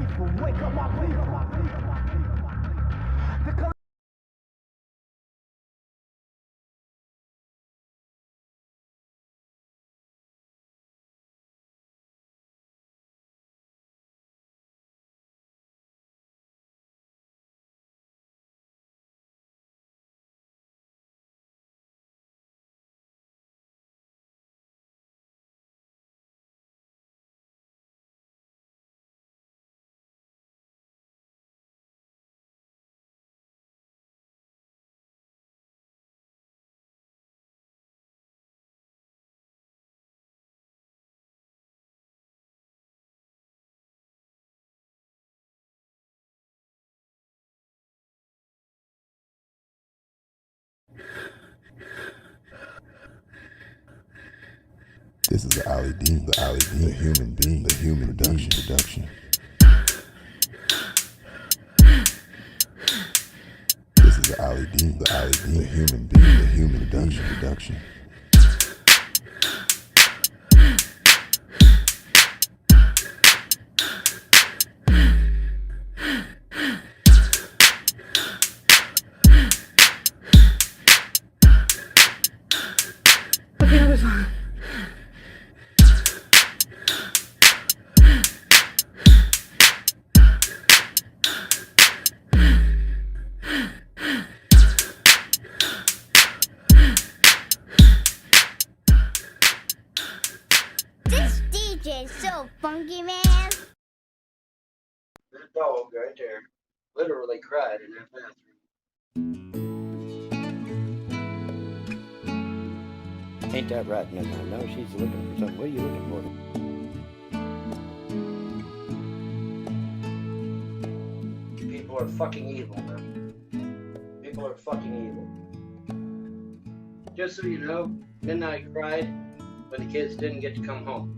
people, wake up my people. This is the Ali D, the human being, the human production. This is the Ali D, the human being, the human production. Okay, another song. This DJ's so funky, man. That dog right there literally cried in that bathroom. Ain't that right, Midnight? No, she's looking for something. What are you looking for? People are fucking evil, man. People are fucking evil. Just so you know, Midnight cried when the kids didn't get to come home.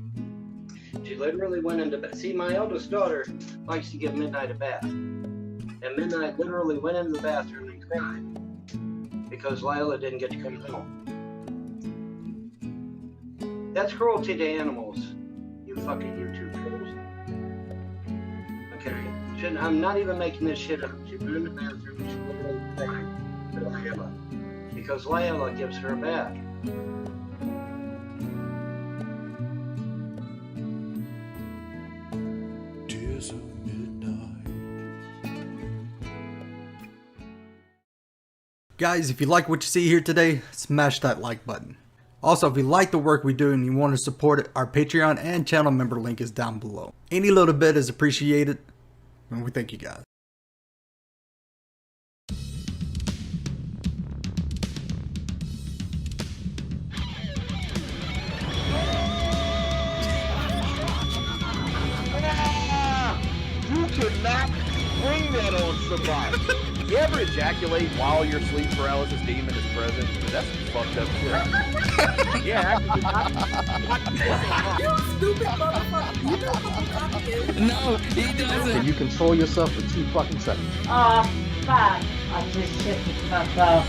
She literally went into bed. See, my eldest daughter likes to give Midnight a bath. And Midnight literally went in the bathroom and cried because Lila didn't get to come home. That's cruelty to animals, you fucking YouTube trolls. Okay, I'm not even making this shit up. She went in the bathroom and she literally cried to Lila because Lila gives her a bath. Tears of midnight. Guys, if you like what you see here today, smash that like button. Also, if you like the work we do and you want to support it, our Patreon and channel member link is down below. Any little bit is appreciated, and we thank you guys. You cannot bring that on somebody. You ever ejaculate while your sleep paralysis demon is present? That's some fucked up shit. Yeah, You stupid motherfucker. You know what the fuck is? No, he doesn't. Can you control yourself for 2 fucking seconds? Oh, fuck. I just shit the fuck off.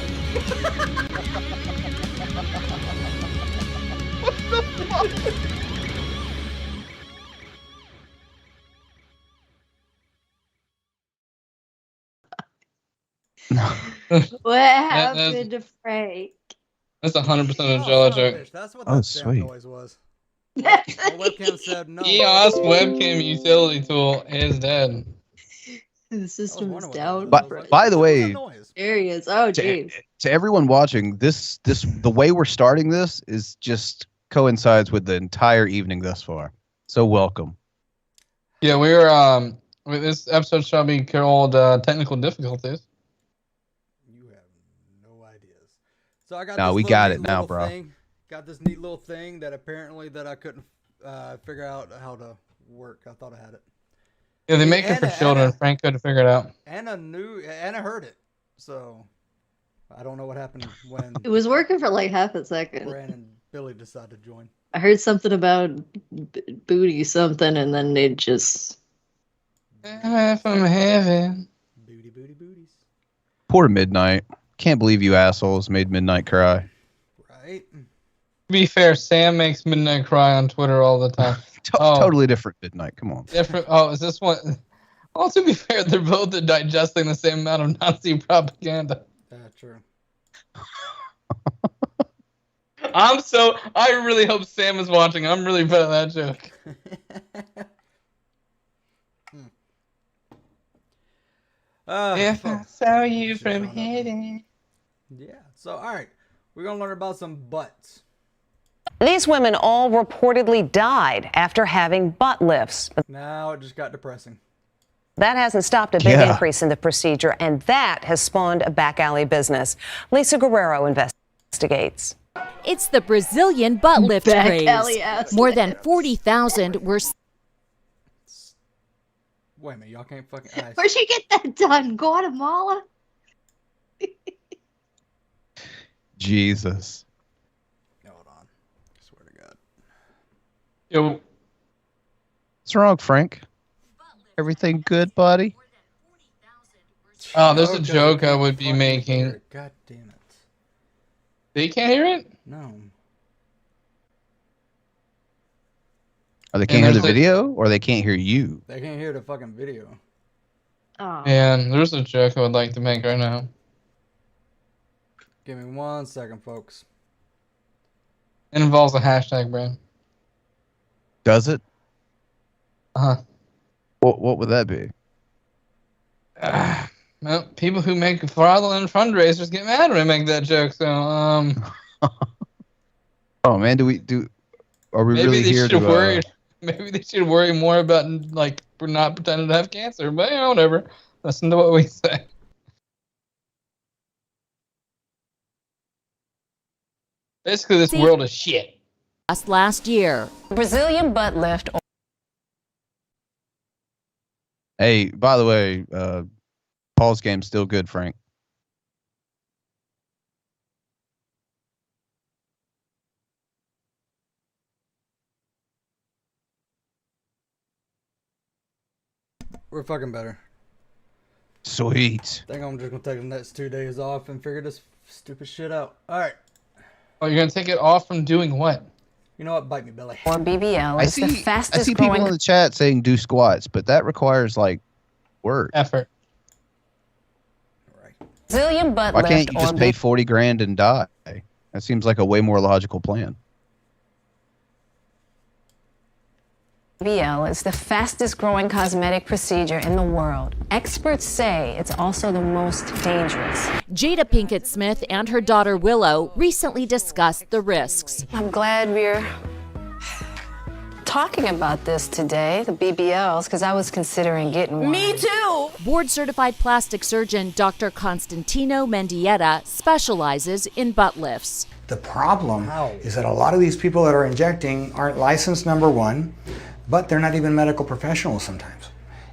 what the fuck? What happened to Frank? That's 100% a Jello joke. That's what that damn noise was. My webcam said no. EOS webcam utility tool is dead. The system is down. By the way, There he is. Oh, jeez. to everyone watching, the way we're starting this is just coincides with the entire evening thus far. So welcome. Yeah, we're this episode shall be called technical difficulties. You have no ideas. So I got No, this we little got neat it now, little bro. thing. Got this neat little thing that apparently that I couldn't figure out how to work. I thought I had it. Yeah, they make it for children. Frank couldn't figure it out. Anna heard it. So I don't know what happened when It was working for like half a second. Bran and Billy decided to join. I heard something about booty something, and then it just... From heaven. Booty, booty, booties. Poor Midnight. Can't believe you assholes made Midnight cry. Right? To be fair, Sam makes Midnight cry on Twitter all the time. Totally different Midnight. Come on. Different. Oh, is this one? Well, to be fair, they're both digesting the same amount of Nazi propaganda. Yeah, true. I really hope Sam is watching. I'm really proud of that joke. If I saw you from hidden. Yeah. So, all right. We're going to learn about some butts. These women all reportedly died after having butt lifts. But now it just got depressing. That hasn't stopped a big increase in the procedure, and that has spawned a back alley business. Lisa Guerrero investigates. It's the Brazilian butt lift craze. More than 40,000 were. Wait a minute, y'all can't fucking. Where'd you get that done? Guatemala? Jesus. Hold on. I swear to God. Yo. What's wrong, Frank? Everything good, buddy? Oh, there's a joke I would be making. God damn it. They can't hear it? No. Or they can't hear the video, or they can't hear you? They can't hear the fucking video. Oh. And there's a joke I would like to make right now. Give me 1 second, folks. It involves a hashtag, Bran. Does it? Uh-huh. What would that be? Well, people who make fraudulent fundraisers get mad when I make that joke, so, Oh, man, are we maybe really they here should to... worry. Maybe they should worry more about, like, we're not pretending to have cancer, but, whatever. Listen to what we say. Basically, this world is shit. Last year. Brazilian butt lift. Hey, by the way, Paul's game's still good, Frank. We're fucking better. Sweet. I think I'm just gonna take the next 2 days off and figure this stupid shit out. Alright. Oh, you're gonna take it off from doing what? You know what? Bite me, Billy. Or BBL. I It's the fastest see people growing. in the chat saying do squats, but that requires, like, work. Effort. Brazilian butt Why lift. can't you just or pay 40 grand and die? That seems like a way more logical plan. BBL is the fastest growing cosmetic procedure in the world. Experts say it's also the most dangerous. Jada Pinkett Smith and her daughter Willow recently discussed the risks. I'm glad we're talking about this today, the BBLs, because I was considering getting one. Me too! Board-certified plastic surgeon Dr. Constantino Mendieta specializes in butt lifts. The problem is that a lot of these people that are injecting aren't licensed, number one, but they're not even medical professionals sometimes.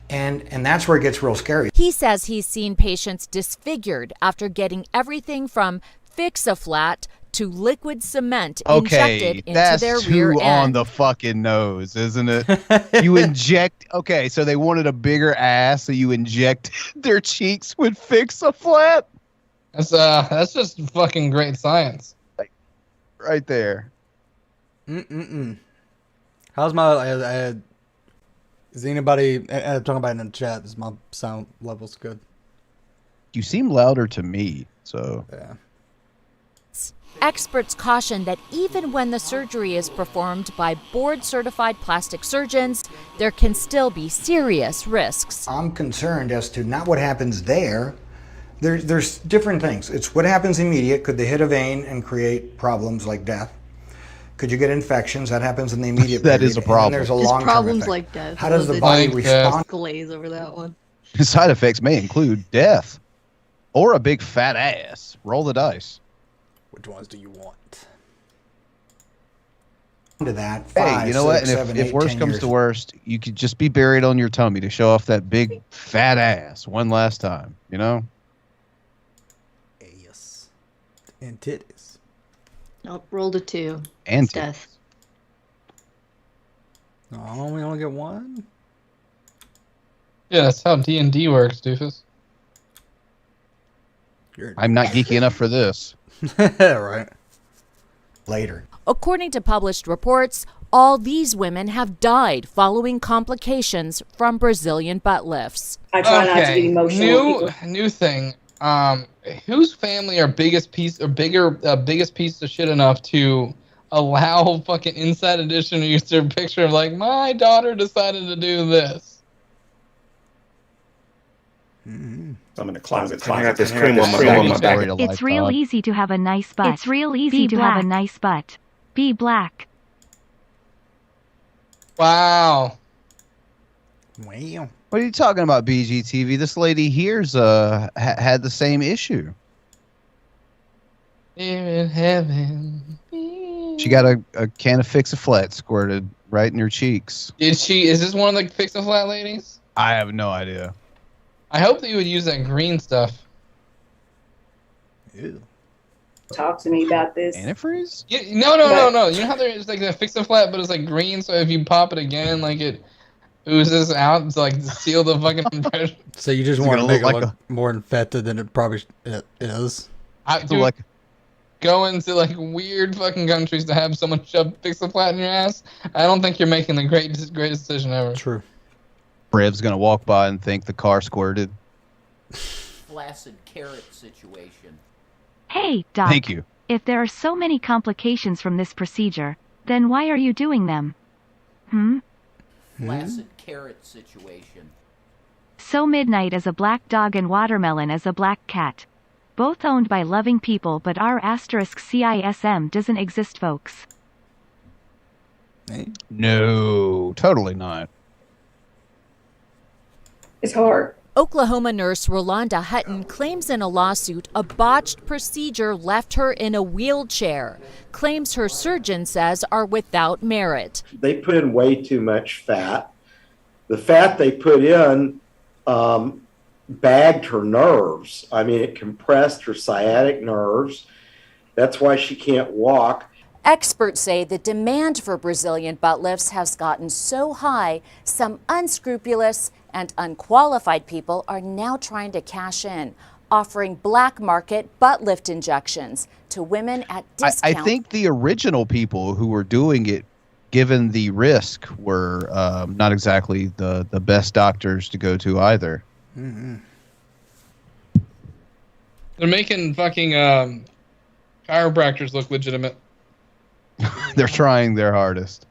And that's where it gets real scary. He says he's seen patients disfigured after getting everything from Fix-A-Flat to liquid cement injected into their rear too end. on the fucking nose, isn't it? You inject. Okay, so they wanted a bigger ass, so you inject their cheeks with Fix-A-Flat. That's just fucking great science. Like, right there. How's my? Is anybody talking about it in the chat? Is my sound levels good? You seem louder to me, so yeah. Experts caution that even when the surgery is performed by board-certified plastic surgeons, there can still be serious risks. I'm concerned as to not what happens there. There's different things. It's what happens immediate. Could they hit a vein and create problems like death? Could you get infections? That happens in the immediate That period. is a problem. And there's a There's long-term problems effect. like death. How does the Those body that respond? glaze over that one. side effects may include death or a big fat ass. Roll the dice. Which ones do you want? To that, Hey, you know what? And if worse comes to worst, you could just be buried on your tummy to show off that big fat ass one last time. You know? Yes. And titties. Nope, rolled a 2. And It's death. Oh, we only get one? Yeah, that's how D&D works, doofus. I'm not geeky enough for this. Right. Later. According to published reports, All these women have died following complications from Brazilian butt lifts. I try not to get emotional. New thing. Whose family are biggest piece of shit enough to allow fucking Inside Edition to use their picture of like, my daughter decided to do this? I'm in the closet. I got this cream on my back. It's real easy to have a nice butt. It's real easy to have a nice butt. Be black. Wow. Wow. What are you talking about, BGTV? This lady here's had the same issue. Here in heaven. She got a can of Fix-A-Flat squirted right in her cheeks. Did she? Is this one of the Fix-A-Flat ladies? I have no idea. I hope that you would use that green stuff. Ew. Talk to me about this. Antifreeze? No. You know how there's like a Fix-A-Flat, but it's like green, so if you pop it again, like it oozes out to like seal the fucking impression. So you just want to make it look more infected than it probably is. Dude, go into like weird fucking countries to have someone shove Fix-A-Flat in your ass. I don't think you're making the greatest decision ever. True. Brev's gonna walk by and think the car squirted. Flaccid carrot situation. Hey, Doc. Thank you. If there are so many complications from this procedure, then why are you doing them? Flaccid carrot situation. So Midnight is a black dog and Watermelon is a black cat. Both owned by loving people, but R**CISM doesn't exist, folks. No, totally not. It's hard. Oklahoma nurse Rolanda Hutton claims in a lawsuit a botched procedure left her in a wheelchair. Claims her surgeon says are without merit. They put in way too much fat. The fat they put in bagged her nerves. I mean, it compressed her sciatic nerves. That's why she can't walk. Experts say the demand for Brazilian butt lifts has gotten so high, some unscrupulous and unqualified people are now trying to cash in, offering black market butt lift injections to women at discount. I think the original people who were doing it, given the risk, were not exactly the best doctors to go to either. Mm-hmm. They're making fucking chiropractors look legitimate. They're trying their hardest.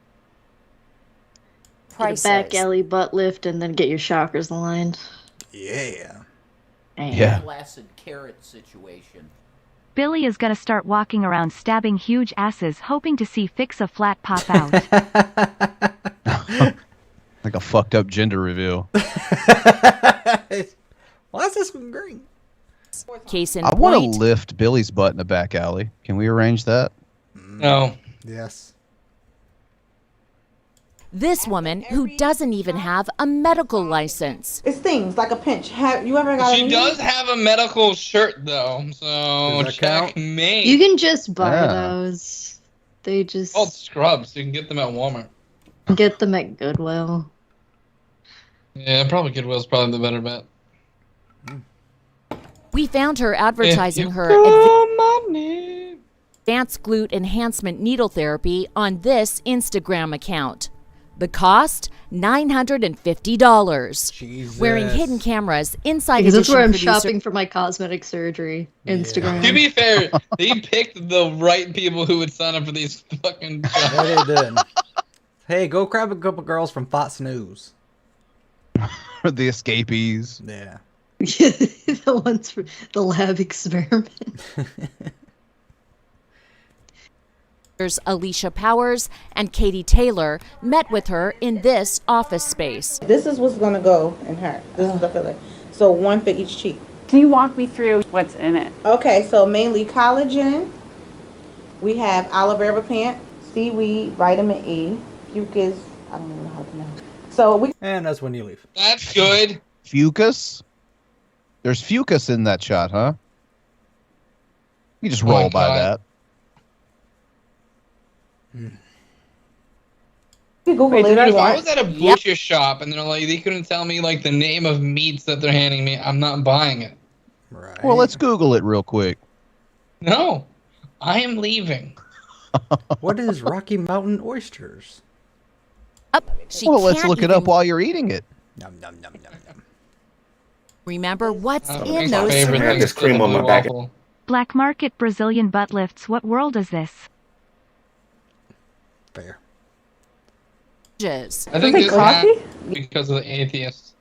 Get a back alley butt lift and then get your chakras aligned. Yeah. Yeah. Flaccid carrot situation. Billy is gonna start walking around stabbing huge asses hoping to see Fix-A-Flat pop out. Like a fucked up gender reveal. Why is this one green? Case in I want to point. lift Billy's butt in the back alley. Can we arrange that? No. Yes. This woman, who doesn't even have a medical license. It's things like a pinch. Have you ever got She does have a medical shirt though, so checkmate. You can just buy those. They just called scrubs. You can get them at Walmart. Get them at Goodwill. Yeah, probably Goodwill's probably the better bet. We found her advertising her advanced glute enhancement needle therapy on this Instagram account. The cost, $950. Jesus. Wearing hidden cameras inside. Because that's where I'm producer- shopping for my cosmetic surgery. Instagram. To be fair, they picked the right people who would sign up for these fucking jobs. Yeah, they did. Hey, go grab a couple girls from Fox News. The escapees. Yeah. The ones for the lab experiment. Alicia Powers and Katie Taylor met with her in this office space. This is what's gonna go in her. This is the filler. So one for each cheek. Can you walk me through what's in it? Okay, so mainly collagen. We have aloe vera plant, seaweed, vitamin E, fucus. I don't even know how to pronounce it. So we. And that's when you leave. That's good. Fucus? There's fucus in that shot, huh? You just roll by that. Google Wait, it dude, if if you I want. was at a butcher shop and they're like, they couldn't tell me like the name of meats that they're handing me, I'm not buying it. Right. Well, let's Google it real quick. No, I am leaving. What is Rocky Mountain oysters? She Well, let's can't look it even up while you're eating it. remember what's in my those favorite thing is cream on my back. Black market Brazilian butt lifts. What world is this? Fair. syringes. I think this happened because of the atheists.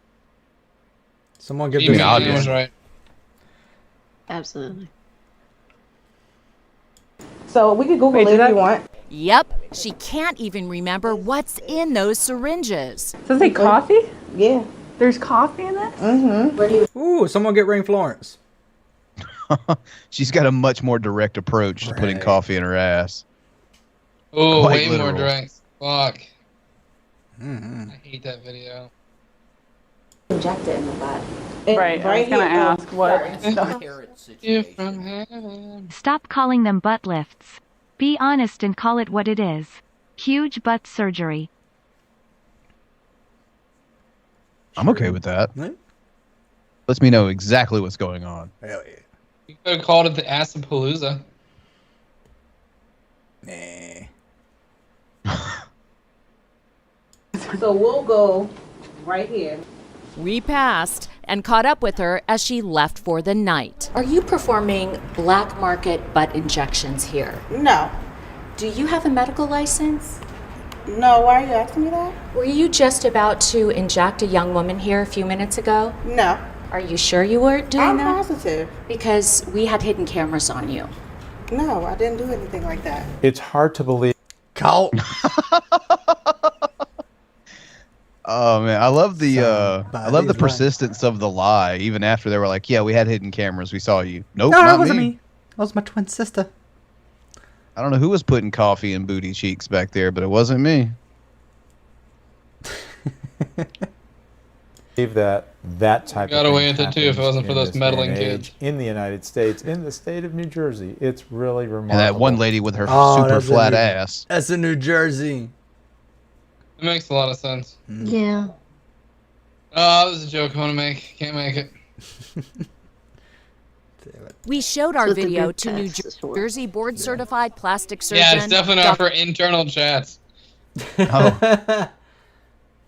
Someone give Even me Johnny was right. Absolutely. So we could Google it if you want. Yep, she can't even remember what's in those syringes. Does it say coffee? Yeah. There's coffee in this? Mm-hmm. Ooh, someone get Rain Florence. She's got a much more direct approach to putting coffee in her ass. Oh, Quite way literal. more direct. Fuck. Mm-hmm. I hate that video. Inject it in the butt. Right, I was gonna ask what. If from heaven. Stop calling them butt lifts. Be honest and call it what it is. Huge butt surgery. I'm okay with that. Lets me know exactly what's going on. Hell yeah. You could have called it the Assapalooza. Nah. So we'll go right here. We passed and caught up with her as she left for the night. Are you performing black market butt injections here? No. Do you have a medical license? No, why are you asking me that? Were you just about to inject a young woman here a few minutes ago? No. Are you sure you weren't doing I'm that? positive. Because we had hidden cameras on you. No, I didn't do anything like that. It's hard to believe. Call. Oh man, I love the persistence of the lie. Even after they were like, "Yeah, we had hidden cameras. We saw you." Nope, No, not it wasn't me. me. That was my twin sister. I don't know who was putting coffee in booty cheeks back there, but it wasn't me. Believe that type Got of away thing with it too if it wasn't for happens those in this meddling day and age kids. in the United States, in the state of New Jersey. It's really remarkable. And that one lady with her Oh, super that's in flat New- ass. That's in New Jersey. It makes a lot of sense. Yeah. Oh, that was a joke I want to make. Can't make it. We showed our That's what the video group to New text is for. Jersey board certified plastic surgeon. Yeah, it's definitely not for internal chats. Oh. If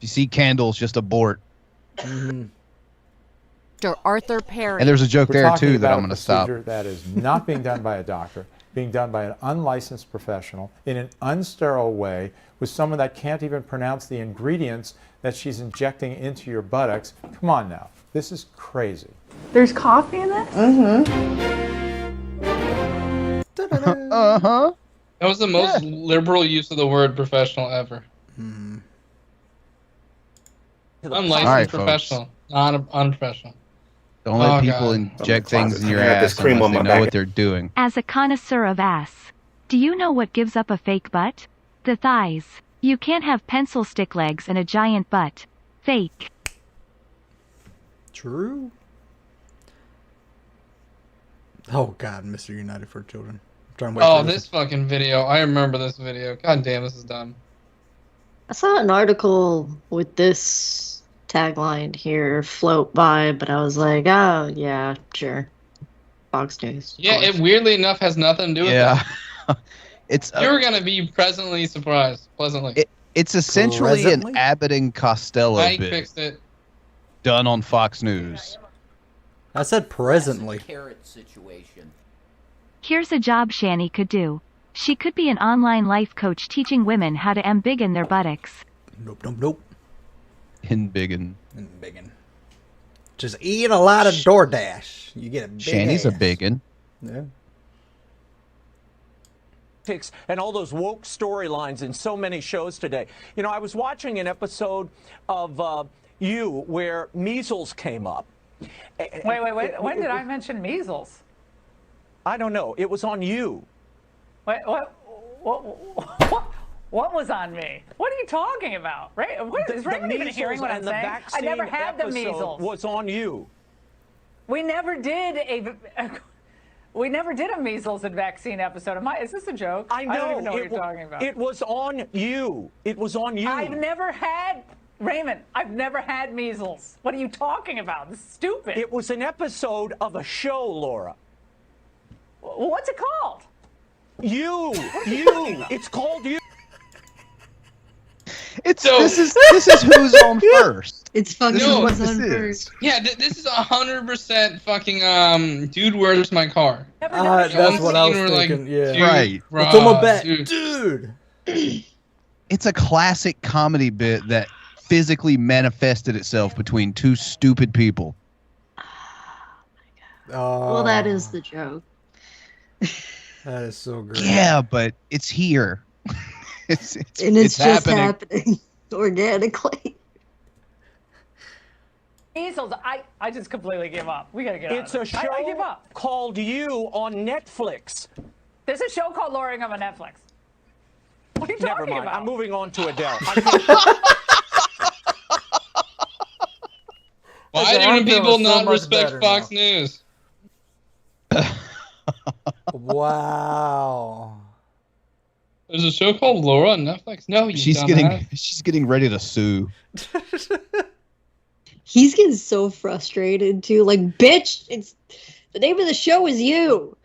you see candles, just abort. Dr. Arthur Perry. And there's a joke We're there talking too that about I'm a going to stop. procedure that is not being done by a doctor, being done by an unlicensed professional in an unsterile way with someone that can't even pronounce the ingredients that she's injecting into your buttocks. Come on now. This is crazy. There's coffee in this? Uh-huh. That was the most liberal use of the word professional ever. Unlicensed Alright, professional, not unprofessional. Don't let Oh, people God. inject things in your I got this ass cream unless on they my know back. what they're doing. As a connoisseur of ass, do you know what gives up a fake butt? The thighs. You can't have pencil stick legs and a giant butt. Fake. True. Oh God, Mr. United for Children. I'm trying to wait Oh, for this fucking video. I remember this video. God damn, this is dumb. I saw an article with this tagline here float by, but I was like, oh, yeah, sure. Fox News. of Yeah, course. it weirdly enough has nothing to do with Yeah. that. It's You're gonna be pleasantly surprised. Pleasantly. it's essentially Presently? an Abbott and Costello Mike bit fixed it. done on Fox News. I said presently. Carrot situation. Here's a job Shanny could do. She could be an online life coach teaching women how to embiggen their buttocks. Nope, nope, nope. In biggin. Biggin. Just eat a lot of DoorDash. You get a big Shanny's a ass. biggin. Yeah. And all those woke storylines in so many shows today. You know, I was watching an episode of You where measles came up. Wait. When did I mention measles? I don't know. It was on You. What was on me? What are you talking about? Is Raymond even hearing what I'm saying? I never had the measles. Was on You. We never did a measles and vaccine episode. Is this a joke? I know. don't even know what you're talking about. It was on You. It was on You. I've never had measles. What are you talking about? This is stupid. It was an episode of a show, Laura. What's it called? You. It's called You. This is who's on first. It's fucking what who's on this first. Yeah, this is 100% fucking dude, where's my car? That's what I was thinking. Yeah. Right. It's on my back, dude. dude. It's a classic comedy bit that physically manifested itself between two stupid people. Well, that is the joke. That is so great. Yeah, but it's here. it's just happening organically. Measles, I just completely give up. We gotta get It's on a it. show I give up. called You on Netflix. There's a show called Lowering on Netflix. What are you Never talking mind. about? I'm moving on to Adele. Why do people not respect Fox News? Wow. There's a show called Laura on Netflix. No, you She's getting ready to sue. He's getting so frustrated too. Like, bitch, it's the name of the show is you.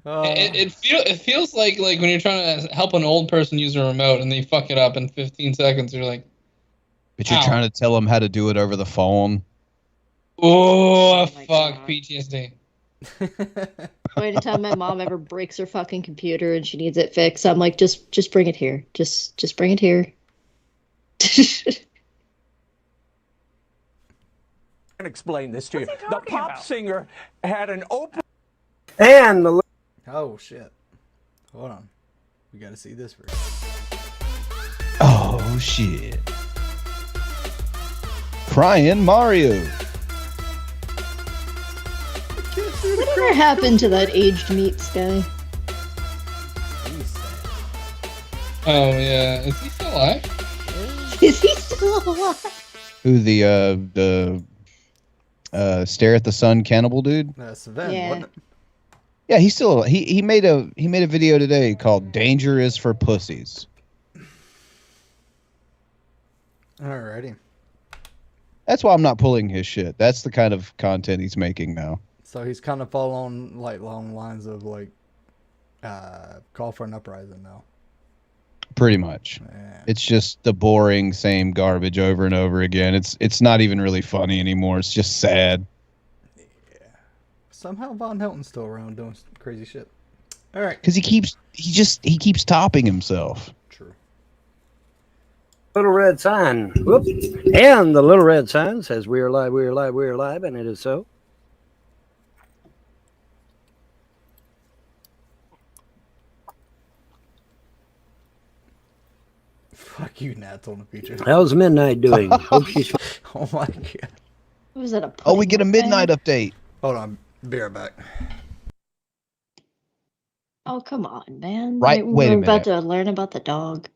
It feels like when you're trying to help an old person use a remote and they fuck it up in 15 seconds. You're like, but you're trying to tell them how to do it over the phone. oh fuck, PTSD. Anytime my mom ever breaks her fucking computer and she needs it fixed, I'm like, just bring it here. Just bring it here. I can explain this to you. The pop singer had an open. And the. Oh shit! Hold on, we gotta see this first. Oh shit! Crying Mario. Whatever happened to that aged meats guy? Oh yeah, is he still alive? Is he still alive? Who, the stare at the sun cannibal dude? Sven, Yeah. wasn't it? Yeah, he's still he made a video today called "Danger is for Pussies." Alrighty. That's why I'm not pulling his shit. That's the kind of content he's making now. So he's kind of following like along the lines of like call for an uprising now. Pretty much. Yeah. It's just the boring same garbage over and over again. It's not even really funny anymore. It's just sad. Somehow Von Helton's still around doing crazy shit. All right. Because he keeps topping himself. True. Little red sign. Whoops. And the little red sign says we are live, we are live, we are live, and it is so. Fuck you, Nats on the future. How's Midnight doing? Hope she's. Oh my god. Was that a? Oh, we get a midnight update. Hold on, be right back. Oh come on, man! Right, wait a We're minute. about to learn about the dog.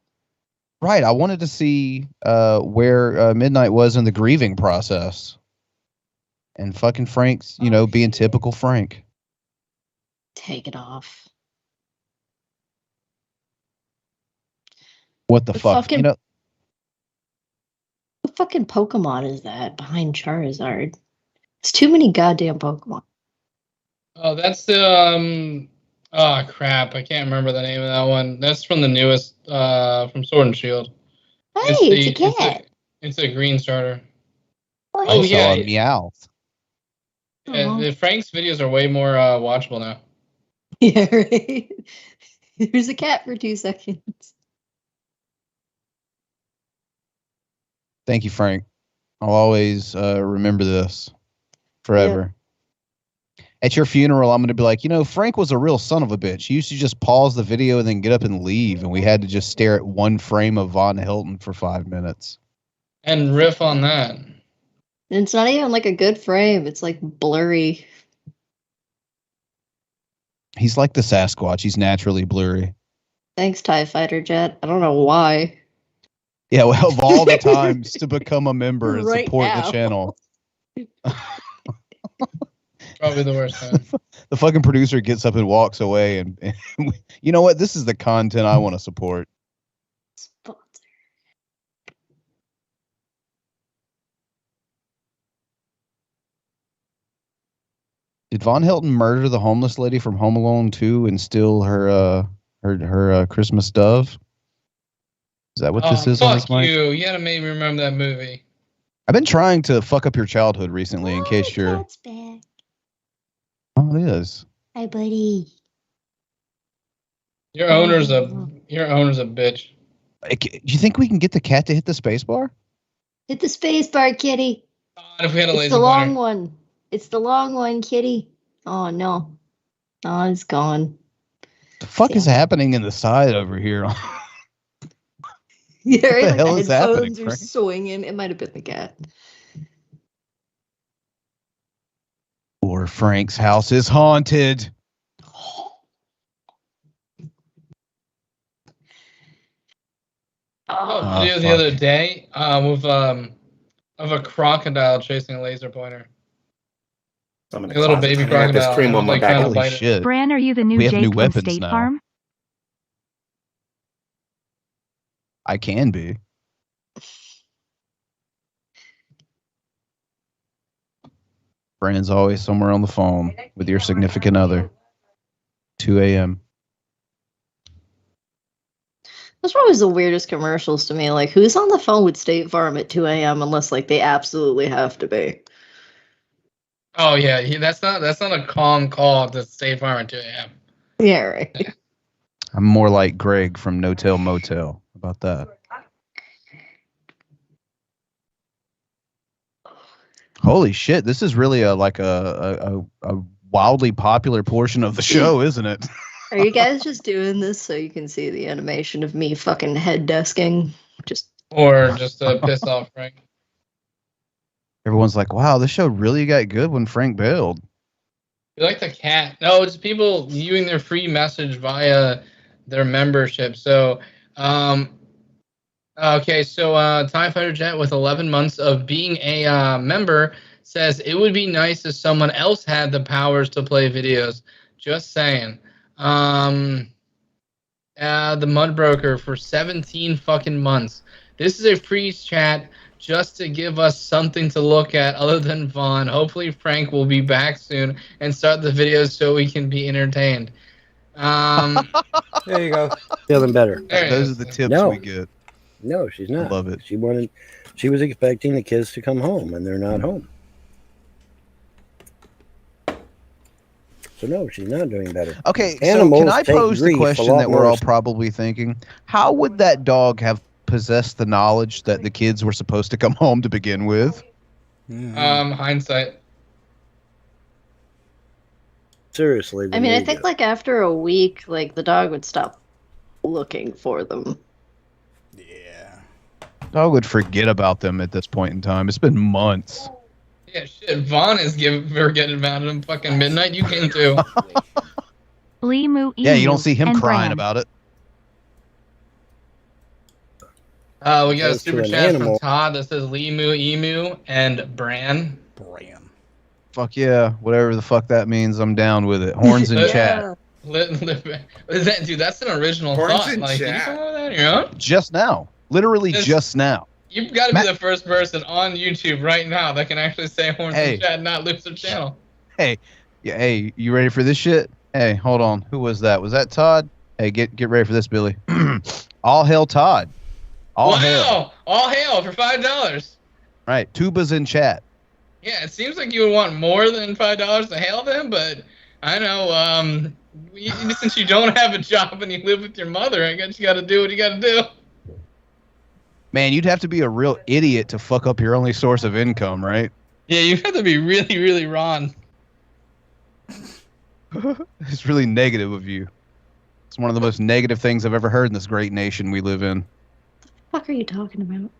Right, I wanted to see where Midnight was in the grieving process. And fucking Frank's, being typical Frank. Take it off. What the fuck? Fucking, what fucking Pokemon is that behind Charizard? It's too many goddamn Pokemon. Oh, that's the oh crap! I can't remember the name of that one. That's from the newest from Sword and Shield. Hey, it's a cat. It's a green starter. Oh yeah, Meowth. Frank's videos are way more watchable now. Yeah, right. There's a cat for 2 seconds. Thank you, Frank. I'll always remember this forever. Yeah. At your funeral, I'm going to be like, Frank was a real son of a bitch. He used to just pause the video and then get up and leave, and we had to just stare at one frame of Von Helton for 5 minutes. And riff on that. And it's not even like a good frame. It's like blurry. He's like the Sasquatch. He's naturally blurry. Thanks, TIE Fighter Jet. I don't know why. Yeah, well, of all the times to become a member and Right support now. the channel. Probably the worst time. The fucking producer gets up and walks away, and you know what? This is the content I want to support. Did Von Helton murder the homeless lady from Home Alone 2 and steal her Christmas dove? Is that what this is on this Fuck mic? you. You gotta make me remember that movie. I've been trying to fuck up your childhood recently in case you're... back. Oh, it is. Hi, buddy. Your owner's a bitch. Do you think we can get the cat to hit the space bar? Hit the space bar, kitty. If we had a It's laser the long pointer. one. It's the long one, kitty. Oh, no. Oh, it's gone. The fuck is happening in the side over here? Yeah, What the like hell is happening, headphones are Frank? swinging. It might have been the cat. Or Frank's house is haunted. Oh, video the other day of a crocodile chasing a laser pointer. Like a little baby crocodile. Cream on my like, back. trying to Holy bite it. shit. Bran, are you the new We have Jake new from weapons State now. Farm? I can be. Brand's always somewhere on the phone with your significant other. 2 a.m. Those are always the weirdest commercials to me. Like, who's on the phone with State Farm at 2 a.m. unless, like, they absolutely have to be? Oh yeah, that's not a calm call to State Farm at 2 a.m. Yeah, right. I'm more like Greg from No Tell Motel. How about that? Holy shit! This is really a wildly popular portion of the show, isn't it? Are you guys just doing this so you can see the animation of me fucking head desking? Or just to piss off Frank. Everyone's like, "Wow, this show really got good when Frank bailed." You like the cat? No, it's people viewing their free message via their membership. So, okay, so TIE Fighter Jet with 11 months of being a member says it would be nice if someone else had the powers to play videos. Just saying. The Mud Broker for 17 fucking months. This is a free chat just to give us something to look at other than Vaughn. Hopefully Frank will be back soon and start the videos so we can be entertained. There you go. Feeling better. Those are the tips we get. No, she's not. I love it. She was expecting the kids to come home, and they're not home. So no, she's not doing better. Okay, Animals so can I take pose the grief a question lot that we're all worse. probably thinking? How would that dog have possessed the knowledge that the kids were supposed to come home to begin with? Hindsight. Seriously. I mean, I think, like, after a week, like, the dog would stop looking for them. Dog would forget about them at this point in time. It's been months. Yeah, shit. Vaughn is forgetting about him. Fucking midnight. You can too. Limu, Yeah, you don't Emu, see him and crying Bran. about it. We got a Goes to super an chat animal. from Todd that says Limu, Emu, and Bran. Fuck yeah, whatever the fuck that means, I'm down with it. Horns in chat. Dude, that's an original Horns thought. in Like, did you chat. come up with that on your own? Just now. Literally just now. You've got to be the first person on YouTube right now that can actually say horns Hey. in chat and not lose their channel. Hey, yeah, hey, you ready for this shit? Hey, hold on. Who was that? Was that Todd? Hey, get ready for this, Billy. All hail Todd. All hail. Wow! All hail for $5. Right, Tuba's in chat. Yeah, it seems like you would want more than $5 to hail them, but I know, since you don't have a job and you live with your mother, I guess you got to do what you got to do. Man, you'd have to be a real idiot to fuck up your only source of income, right? Yeah, you have to be really, really Ron. It's really negative of you. It's one of the most negative things I've ever heard in this great nation we live in. What the fuck are you talking about?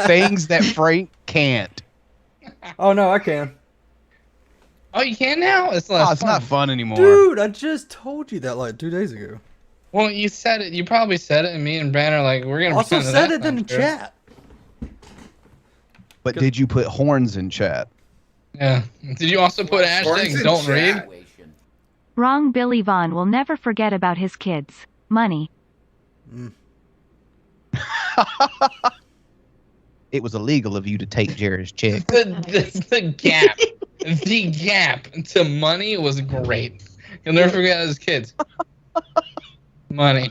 Things that Frank can't. Oh no, I can. Oh, you can now? It's less Oh, it's not fun anymore. Dude, I just told you that like 2 days ago. Well, you said it. You probably said it, and me and Bran are like, we're gonna. Also pretend said that's it in the not true. chat. But did you put horns in chat? Yeah. Did you also put Horns hashtag in don't chat. read? Wrong. Billy Vaughn will never forget about his kids. Money. It was illegal of you to take Jared's check. The gap, the gap to money was great. You'll never forget his kids. Money.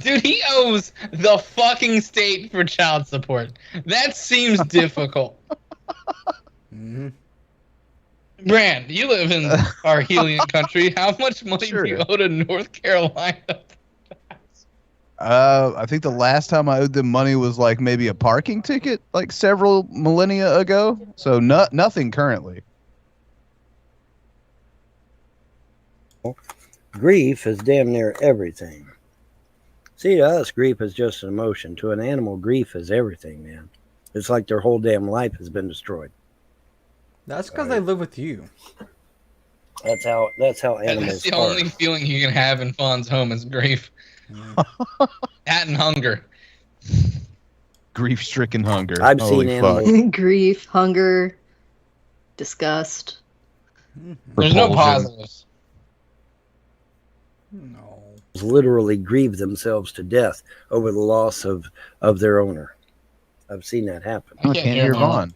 Dude, he owes the fucking state for child support. That seems difficult. Mm-hmm. Bran, you live in our Helian country. How much money do you owe to North Carolina? I think the last time I owed them money was like maybe a parking ticket, like several millennia ago. So nothing currently. Grief is damn near everything. See, to us, grief is just an emotion. To an animal, grief is everything, man. It's like their whole damn life has been destroyed. That's because they live with you. That's how animals That's the are. only feeling you can have in Fawn's home is grief. That and hunger. Grief-stricken hunger. I've Holy seen fuck. animals. Grief, hunger, disgust. There's no Repulsion. positives. Literally grieve themselves to death over the loss of their owner. I've seen that happen. I can't hear Vaughn.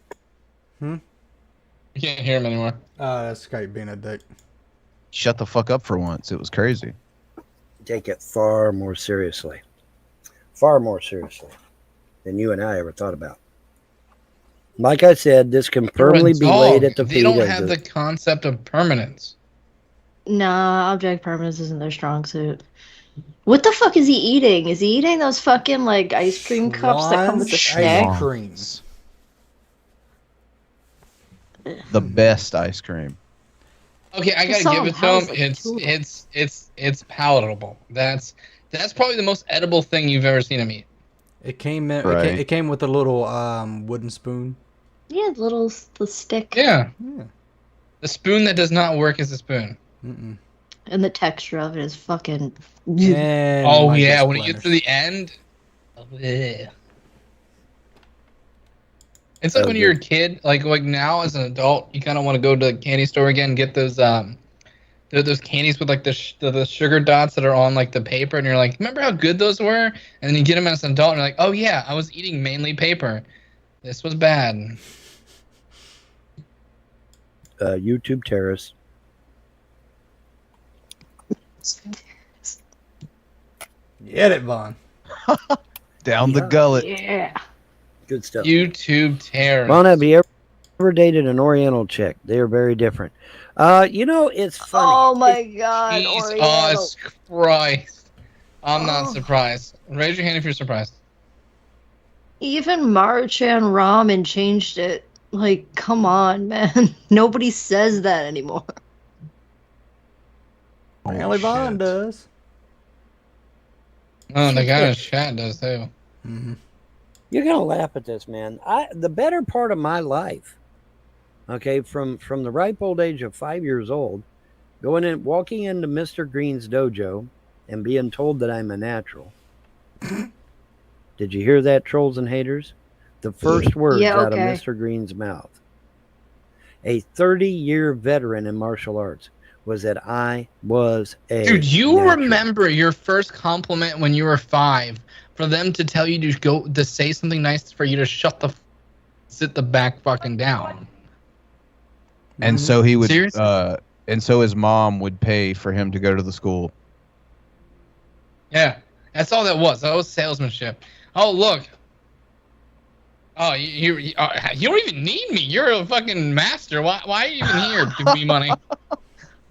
You can't hear him anymore. That's Skype being a dick. Shut the fuck up for once. It was crazy. Take it far more seriously. Far more seriously than you and I ever thought about. Like I said, this can firmly be laid at the They feet don't of have the concept of permanence. Nah, object permanence isn't their strong suit. What the fuck is he eating? Is he eating those fucking like ice cream cups that come with the snack? Ice creams. The best ice cream. Okay, I gotta give it to him. It's palatable. That's probably the most edible thing you've ever seen him eat. It came in, Right. it came with a little wooden spoon. Yeah, the stick. Yeah. The spoon that does not work as a spoon. Mm-mm. And the texture of it is fucking. And Oh might yeah, get when you get to the end. Bleh. It's like when you're a kid, like now as an adult, you kind of want to go to the candy store again and get those those candies with like the sugar dots that are on like the paper, and you're like, remember how good those were? And then you get them as an adult, and you're like, oh yeah, I was eating mainly paper. This was bad. YouTube terrorists. Get it, Vaughn. Down the gullet. Yeah. Good stuff. YouTube terror. Ron, have you ever dated an Oriental chick? They are very different. It's funny. Oh my god, Jesus Christ. I'm not surprised. Raise your hand if you're surprised. Even Marchan Ramen changed it. Like, come on, man. Nobody says that anymore. Apparently Vaughn does. Oh, the guy in his chat does too. Mm-hmm. You're gonna laugh at this, man. The better part of my life, okay, from the ripe old age of 5 years old, walking into Mr. Green's dojo and being told that I'm a natural. Did you hear that, trolls and haters? The first words out of Mr. Green's mouth, a 30-year veteran in martial arts, was that I was a Dude, you natural. remember your first compliment when you were 5 for them to tell you to say something nice for you to sit the back fucking down. And so he would Seriously? and so his mom would pay for him to go to the school. Yeah, that's all that was. That was salesmanship. Oh, look. Oh, you don't even need me. You're a fucking master. Why are you even here? Give me money.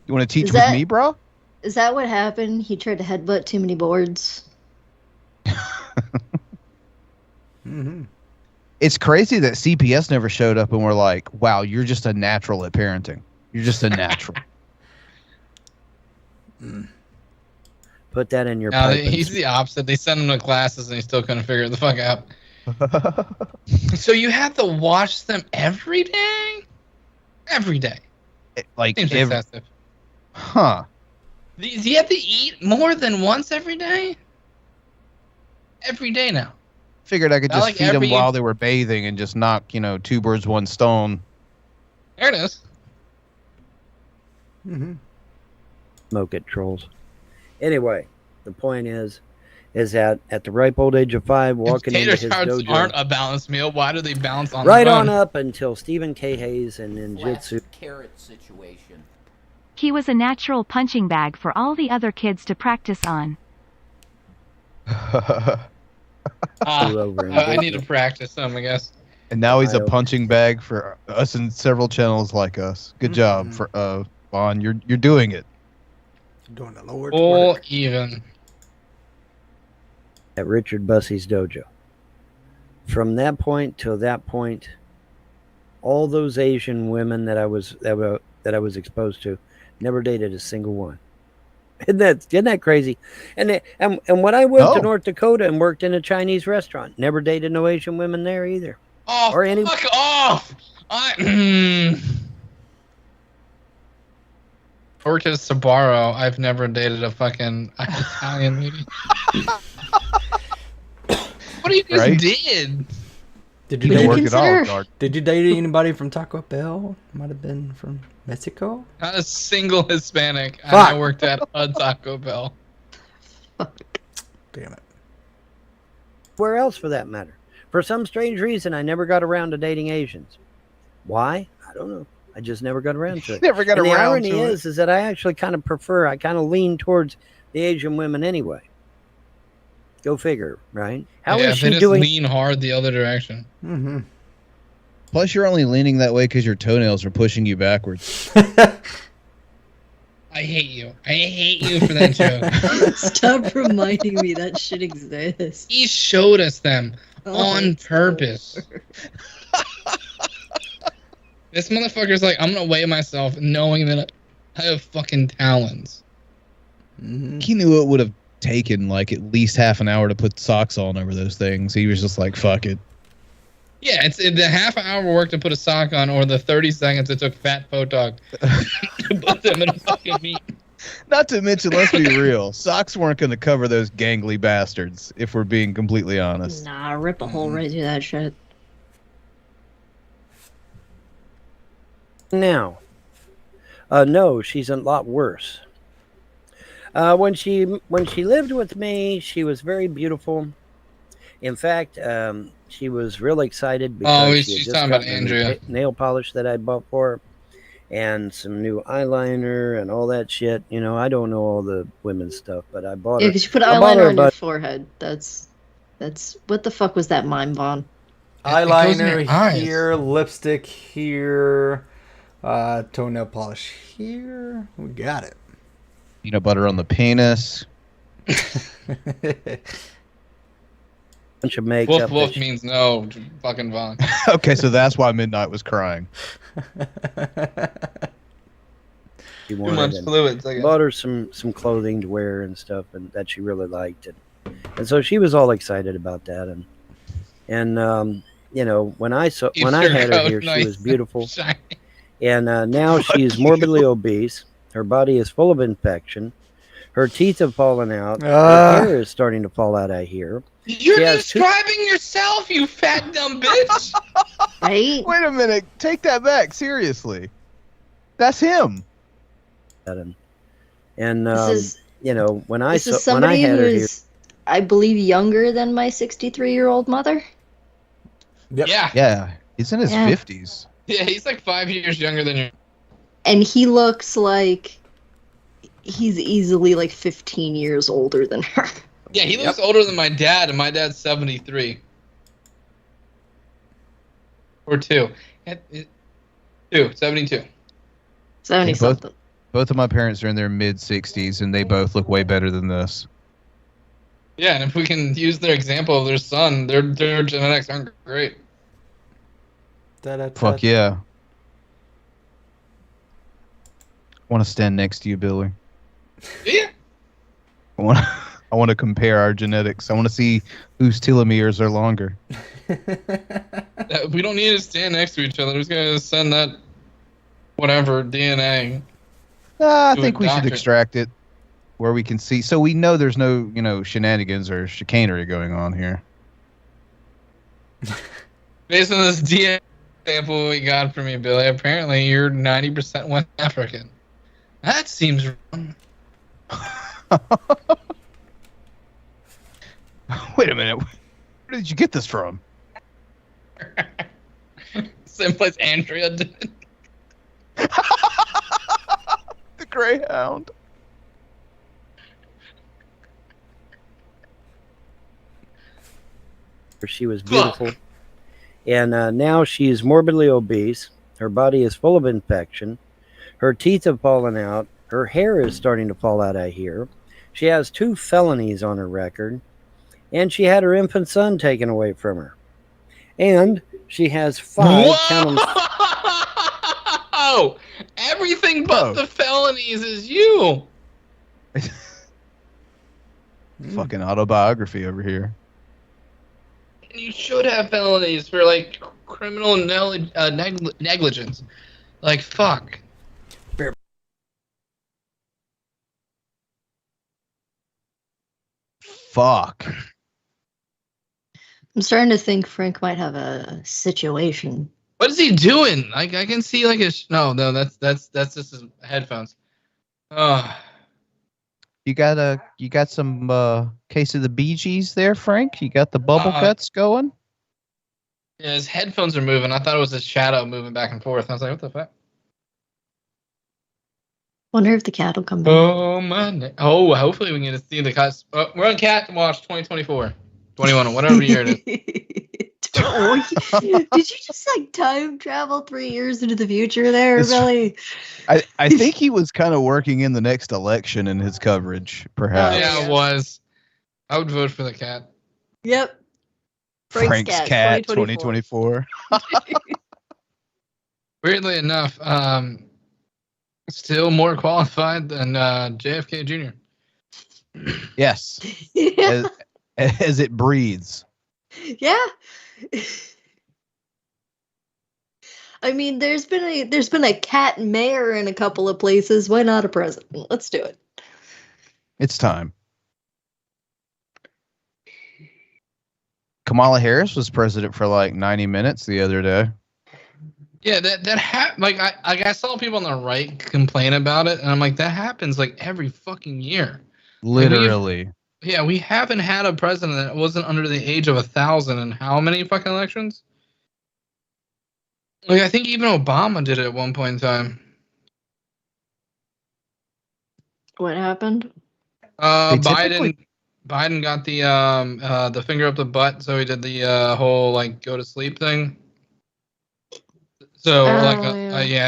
You want to teach Is with that- me, bro? Is that what happened? He tried to headbutt too many boards. Mm-hmm. It's crazy that CPS never showed up and we're like, wow, you're just a natural at parenting. You're just a natural. Put that in your No, pipe. he's the opposite. They sent him to classes and he still couldn't figure it the fuck out. So you have to watch them every day? Every day. Like Seems every, excessive. huh. Do you have to eat more than once every day? Every day now. Figured I could Not just like feed them every- while they were bathing and just knock, two birds, one stone. There it is. Mm-hmm. Smoke it, trolls. Anyway, the point is that at the ripe old age of 5, walking Tater into his tarts dojo, aren't a balanced meal. Why do they balance on right the on bun? up until Stephen K. Hayes and ninjutsu. Carrot situation. He was a natural punching bag for all the other kids to practice on. I need to practice some, I guess. And now he's a punching bag for us and several channels like us. Good job, for Vaughn. You're doing it. Doing the Lord's Full work. even. At Richard Bussey's dojo. From that point till that point, all those Asian women that I was exposed to, never dated a single one. Isn't that crazy? And when I went to North Dakota and worked in a Chinese restaurant, never dated no Asian women there either. Oh, or any. fuck off! I worked at Sbarro. I've never dated a fucking Italian lady. What do you guys did? Did you date anybody from Taco Bell? Might have been from Mexico. Not a single Hispanic. Fuck. I worked at a Taco Bell. Damn it. Where else for that matter? For some strange reason, I never got around to dating Asians. Why? I don't know. I just never got around to it. Never got and around the irony to is that I actually kind of prefer, I kind of lean towards the Asian women anyway. Go figure, right? How is she they just doing? lean hard the other direction. Mm-hmm. Plus, you're only leaning that way because your toenails are pushing you backwards. I hate you. I hate you for that joke. Stop reminding me that shit exists. He showed us them on purpose. This motherfucker's like, I'm gonna weigh myself knowing that I have fucking talons. He knew it would have taken like at least half an hour to put socks on over those things. He was just like, fuck it. Yeah, it's the half hour work to put a sock on, or the 30 seconds it took Fat Photog to put them in a fucking meat. Not to mention, let's be real, socks weren't going to cover those gangly bastards, if we're being completely honest. Nah, rip a hole right through that shit. Now, no, she's a lot worse. When she lived with me, she was very beautiful. In fact, she was really excited because she had she's just talking about gotten a Andrea. nail polish that I bought for her, and some new eyeliner and all that shit. You know, I don't know all the women's stuff, but I bought Yeah, her. because you put I bought her eyeliner on your about- forehead. That's what the fuck was that mime, Vaughn? Eyeliner here, lipstick here, toenail polish here. We got it. Peanut butter on the penis. Bunch of makeup. Woof woof means no, fucking Vaughn. Okay, so that's why Midnight was crying. She Too wanted, much and fluids, I guess. bought her some clothing to wear and stuff, and that she really liked, and so she was all excited about that, and you know, when I had her here, she was beautiful, and now she's morbidly obese. Her body is full of infection. Her teeth have fallen out. Her hair is starting to fall out, I hear. You're She has describing yourself, you fat dumb bitch. Right? Wait a minute. Take that back. Seriously. That's him. And This is- you know, when I This is saw, when I somebody had who her here, is, I believe, younger than my 63-year-old mother. Yeah. Yeah. He's in his Yeah. 50s. Yeah, he's like 5 years younger than you. And he looks like he's easily like 15 years older than her. Yeah, he looks older than my dad, and my dad's 73. Or 2. 72. 70 something. Both of my parents are in their mid-60s, and they both look way better than this. Yeah, and if we can use their example of their son, their genetics aren't great. Fuck yeah. I want to stand next to you, Billy. Yeah. I want to compare our genetics. I want to see whose telomeres are longer. We don't need to stand next to each other. We're just going to send that, whatever, DNA. I to think a we should doctor. extract it where we can see. So we know there's no, shenanigans or chicanery going on here. Based on this DNA sample we got from you, Billy, apparently you're 90% West African. That seems wrong. Wait a minute. Where did you get this from? Same place Andrea did. The Greyhound. She was beautiful. And now she's morbidly obese. Her body is full of infection. Her teeth have fallen out. Her hair is starting to fall out, I hear. She has 2 felonies on her record. And she had her infant son taken away from her. And she has 5 count 'em. Oh, everything but the felonies is you. Fucking autobiography over here. And you should have felonies for like criminal negligence. Like fuck. Fuck. I'm starting to think Frank might have a situation. What is he doing? Like I can see like his no, that's just his headphones. You got some case of the Bee Gees there, Frank? You got the bubble guts going? Yeah, his headphones are moving. I thought it was his shadow moving back and forth. I was like, what the fuck? Wonder if the cat will come back. Oh my! Oh, hopefully we can get to see the cats. Oh, we're on Cat Watch 2024, 21, or whatever year it is. Did you just like time travel 3 years into the future there, really? I think he was kind of working in the next election in his coverage, perhaps. Yeah, it was. I would vote for the cat. Yep. Frank's cat 2024. Weirdly enough, still more qualified than JFK Jr. Yes. As it breathes. Yeah. I mean, there's been a cat mayor in a couple of places. Why not a president? Let's do it. It's time. Kamala Harris was president for like 90 minutes the other day. Yeah, I saw people on the right complain about it, and I'm like, that happens like every fucking year. Literally. We haven't had a president that wasn't under the age of 1,000 in how many fucking elections? Like, I think even Obama did it at one point in time. What happened? Biden got the finger up the butt, so he did the whole like go to sleep thing. So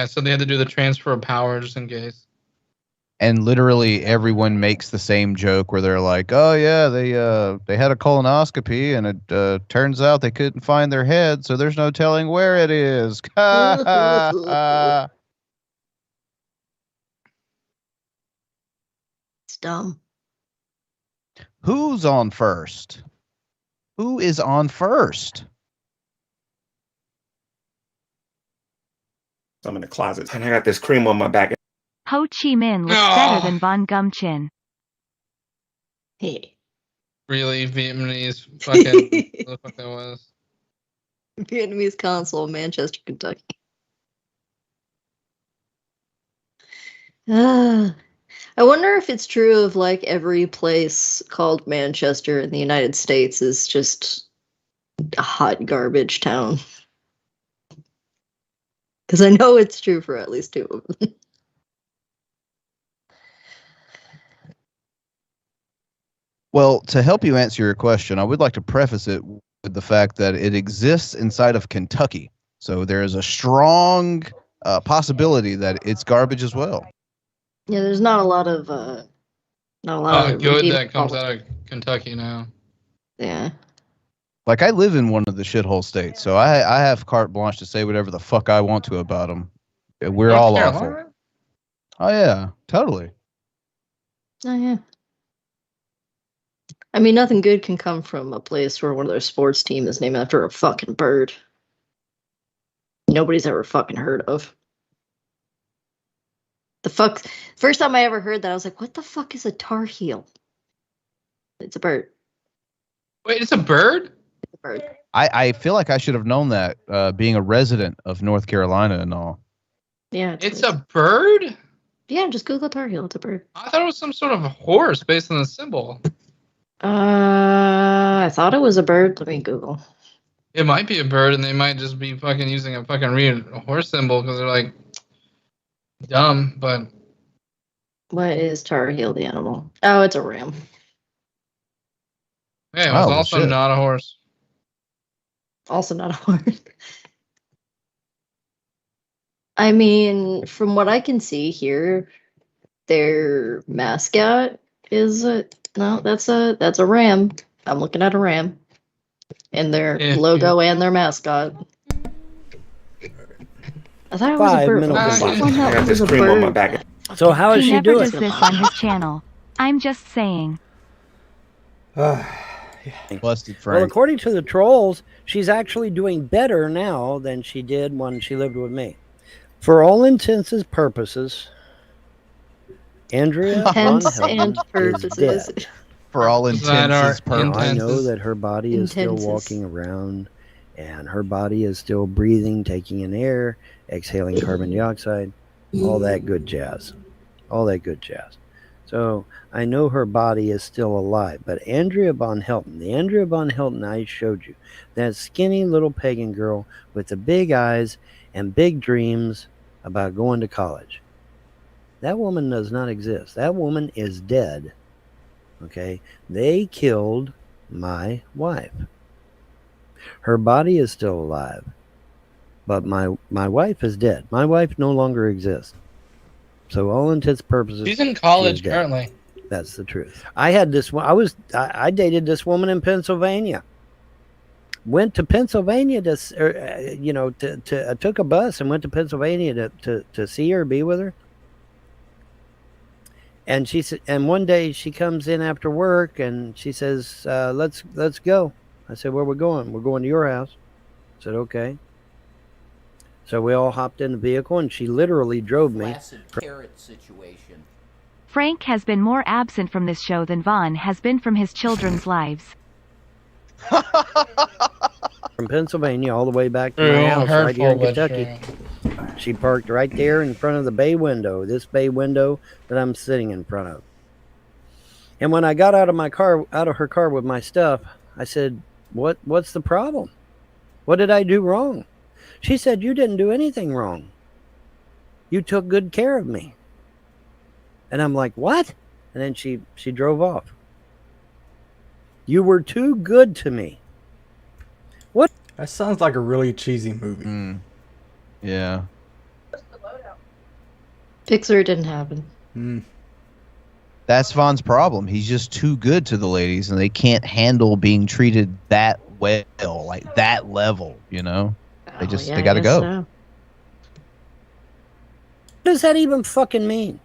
so they had to do the transfer of power just in case. And literally everyone makes the same joke where they're like, "Oh yeah, they had a colonoscopy and it turns out they couldn't find their head, so there's no telling where it is." It's dumb. Who's on first? Who is on first? I'm in the closet and I got this cream on my back. Ho Chi Minh looks better than Von Gumchin. Hey. Really? Vietnamese? Fucking what the fuck that was? Vietnamese consul, Manchester, Kentucky. I wonder if it's true of like every place called Manchester in the United States is just a hot garbage town. Because I know it's true for at least 2 of them. Well, to help you answer your question, I would like to preface it with the fact that it exists inside of Kentucky. So there is a strong possibility that it's garbage as well. Yeah, there's not a lot of good that comes out of Kentucky now. Yeah. Like, I live in one of the shithole states, so I have carte blanche to say whatever the fuck I want to about them. We're all awful. Oh, yeah, totally. Oh, yeah. I mean, nothing good can come from a place where one of their sports team is named after a fucking bird. Nobody's ever fucking heard of. The fuck? First time I ever heard that, I was like, what the fuck is a Tar Heel? It's a bird. Wait, it's a bird? It's a bird. I feel like I should have known that, being a resident of North Carolina and all. Yeah. It's a bird? Yeah, just Google Tar Heel. It's a bird. I thought it was some sort of horse based on the symbol. I thought it was a bird. Let me Google. It might be a bird, and they might just be fucking using a fucking real horse symbol because they're like dumb. But what is Tar Heel, the animal? Oh, it's a ram. Yeah, it was also not a horse. Also not a word. I mean, from what I can see here, their mascot is that's a ram. I'm looking at a ram. And their logo and their mascot. I thought it was a bird. I got this cream on my back. So how is he she never doing? does this on his channel. I'm just saying. Busted Well, according to the trolls, she's actually doing better now than she did when she lived with me. For all intents and purposes, Andrea Von Helton is dead. For all intents and purposes. I know that her body is still walking around, and her body is still breathing, taking in air, exhaling carbon dioxide, all that good jazz. All that good jazz. So I know her body is still alive. But Andrea Von Helton, the Andrea Von Helton I showed you, that skinny little pagan girl with the big eyes and big dreams about going to college, that woman does not exist. That woman is dead. Okay? They killed my wife. Her body is still alive. But my wife is dead. My wife no longer exists. So all intents and purposes, she's in college currently. That's the truth. I had this one. I dated this woman in Pennsylvania. Went to Pennsylvania I took a bus and went to Pennsylvania to see her, be with her. And she said, and one day she comes in after work and she says, "Let's go." I said, "Where we going?" "We're going to your house." I said, "Okay." So we all hopped in the vehicle, and she literally drove me. Flaccid carrot situation. Frank has been more absent from this show than Vaughn has been from his children's lives. From Pennsylvania all the way back to my house right here in Kentucky. She parked right there in front of the bay window, this bay window that I'm sitting in front of. And when I got out of her car with my stuff, I said, "What's the problem? What did I do wrong?" She said, "You didn't do anything wrong. You took good care of me." And I'm like, "What?" And then she drove off. "You were too good to me." What? That sounds like a really cheesy movie. Yeah. Pixar didn't happen. That's Vaughn's problem. He's just too good to the ladies, and they can't handle being treated that well, like that level, you know? They gotta go. So. What does that even fucking mean?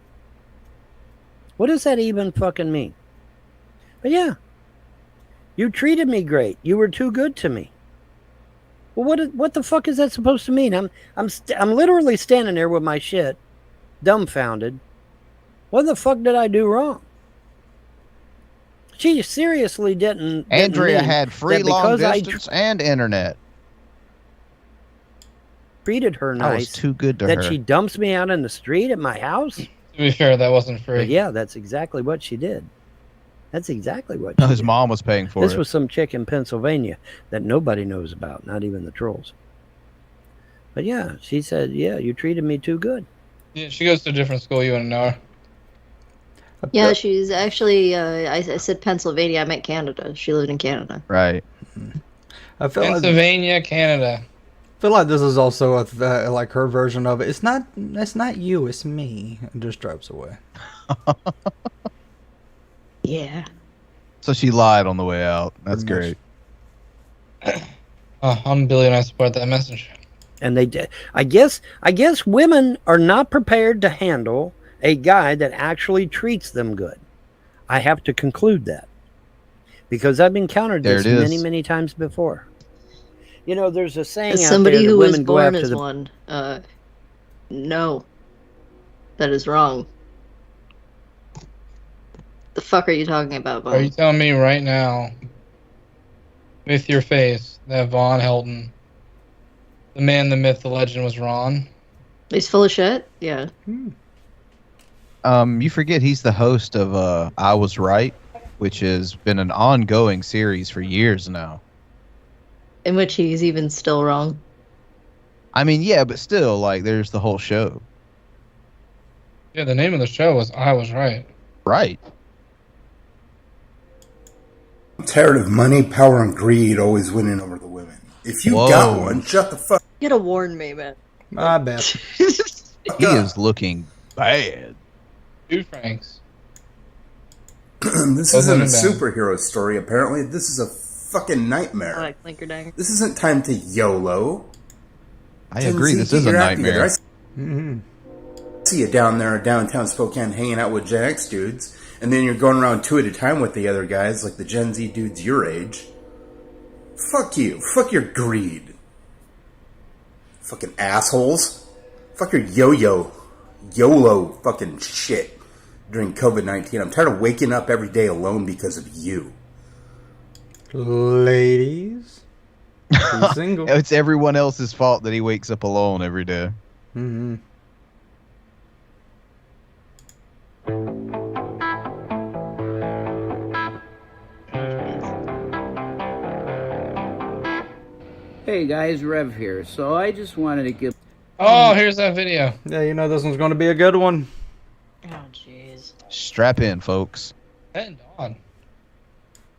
What does that even fucking mean? But yeah, you treated me great. You were too good to me. Well, what the fuck is that supposed to mean? I'm literally standing there with my shit, dumbfounded. What the fuck did I do wrong? She seriously didn't. Andrea had free long distance and internet. Treated her nice. I was too good to her. her. That she dumps me out in the street at my house? To be fair, that wasn't free. But yeah, that's exactly what she did. That's exactly what she did. Mom was paying for this it. This was some chick in Pennsylvania that nobody knows about, not even the trolls. But yeah, she said, "Yeah, you treated me too good." Yeah, she goes to a different school. You wouldn't know her. Yeah, she's actually, I said Pennsylvania, I meant Canada. She lived in Canada. Right. I feel Pennsylvania, Canada. I feel like this is also like her version of it. It's not you, it's me. And just drives away. Yeah. So she lied on the way out. That's great. I'm Billy and I support that message. And they did. I guess women are not prepared to handle a guy that actually treats them good. I have to conclude that. Because I've encountered this many times before. You know, there's a saying As out somebody there that who was women go born after as the... one, no. That is wrong. The fuck are you talking about, Vaughn? Are you telling me right now, with your face, that Von Helton, the man, the myth, the legend, was wrong? He's full of shit? Yeah. You forget he's the host of I Was Right, which has been an ongoing series for years now. In which he's even still wrong. I mean, yeah, but still, like, there's the whole show. Yeah, the name of the show was I Was Right. Right. I'm tired of money, power, and greed always winning over the women. If you got one, shut the fuck. You gotta warn me, man. I bet. He is looking bad. 2 francs. This isn't a superhero story, apparently. This is a fucking nightmare. I like Clinkerdang. This isn't time to YOLO. I agree, this is a nightmare. I see you down there downtown Spokane hanging out with Gen X dudes, and then you're going around 2 at a time with the other guys, like the Gen Z dudes your age. Fuck you. Fuck your greed. Fucking assholes. Fuck your YOLO fucking shit during COVID-19. I'm tired of waking up every day alone because of you. Ladies. He's single. It's everyone else's fault that he wakes up alone every day. Mm-hmm. Hey guys, Rev here. So I just wanted to give... Oh, here's that video. Yeah, you know this one's going to be a good one. Oh, jeez. Strap in, folks. And on.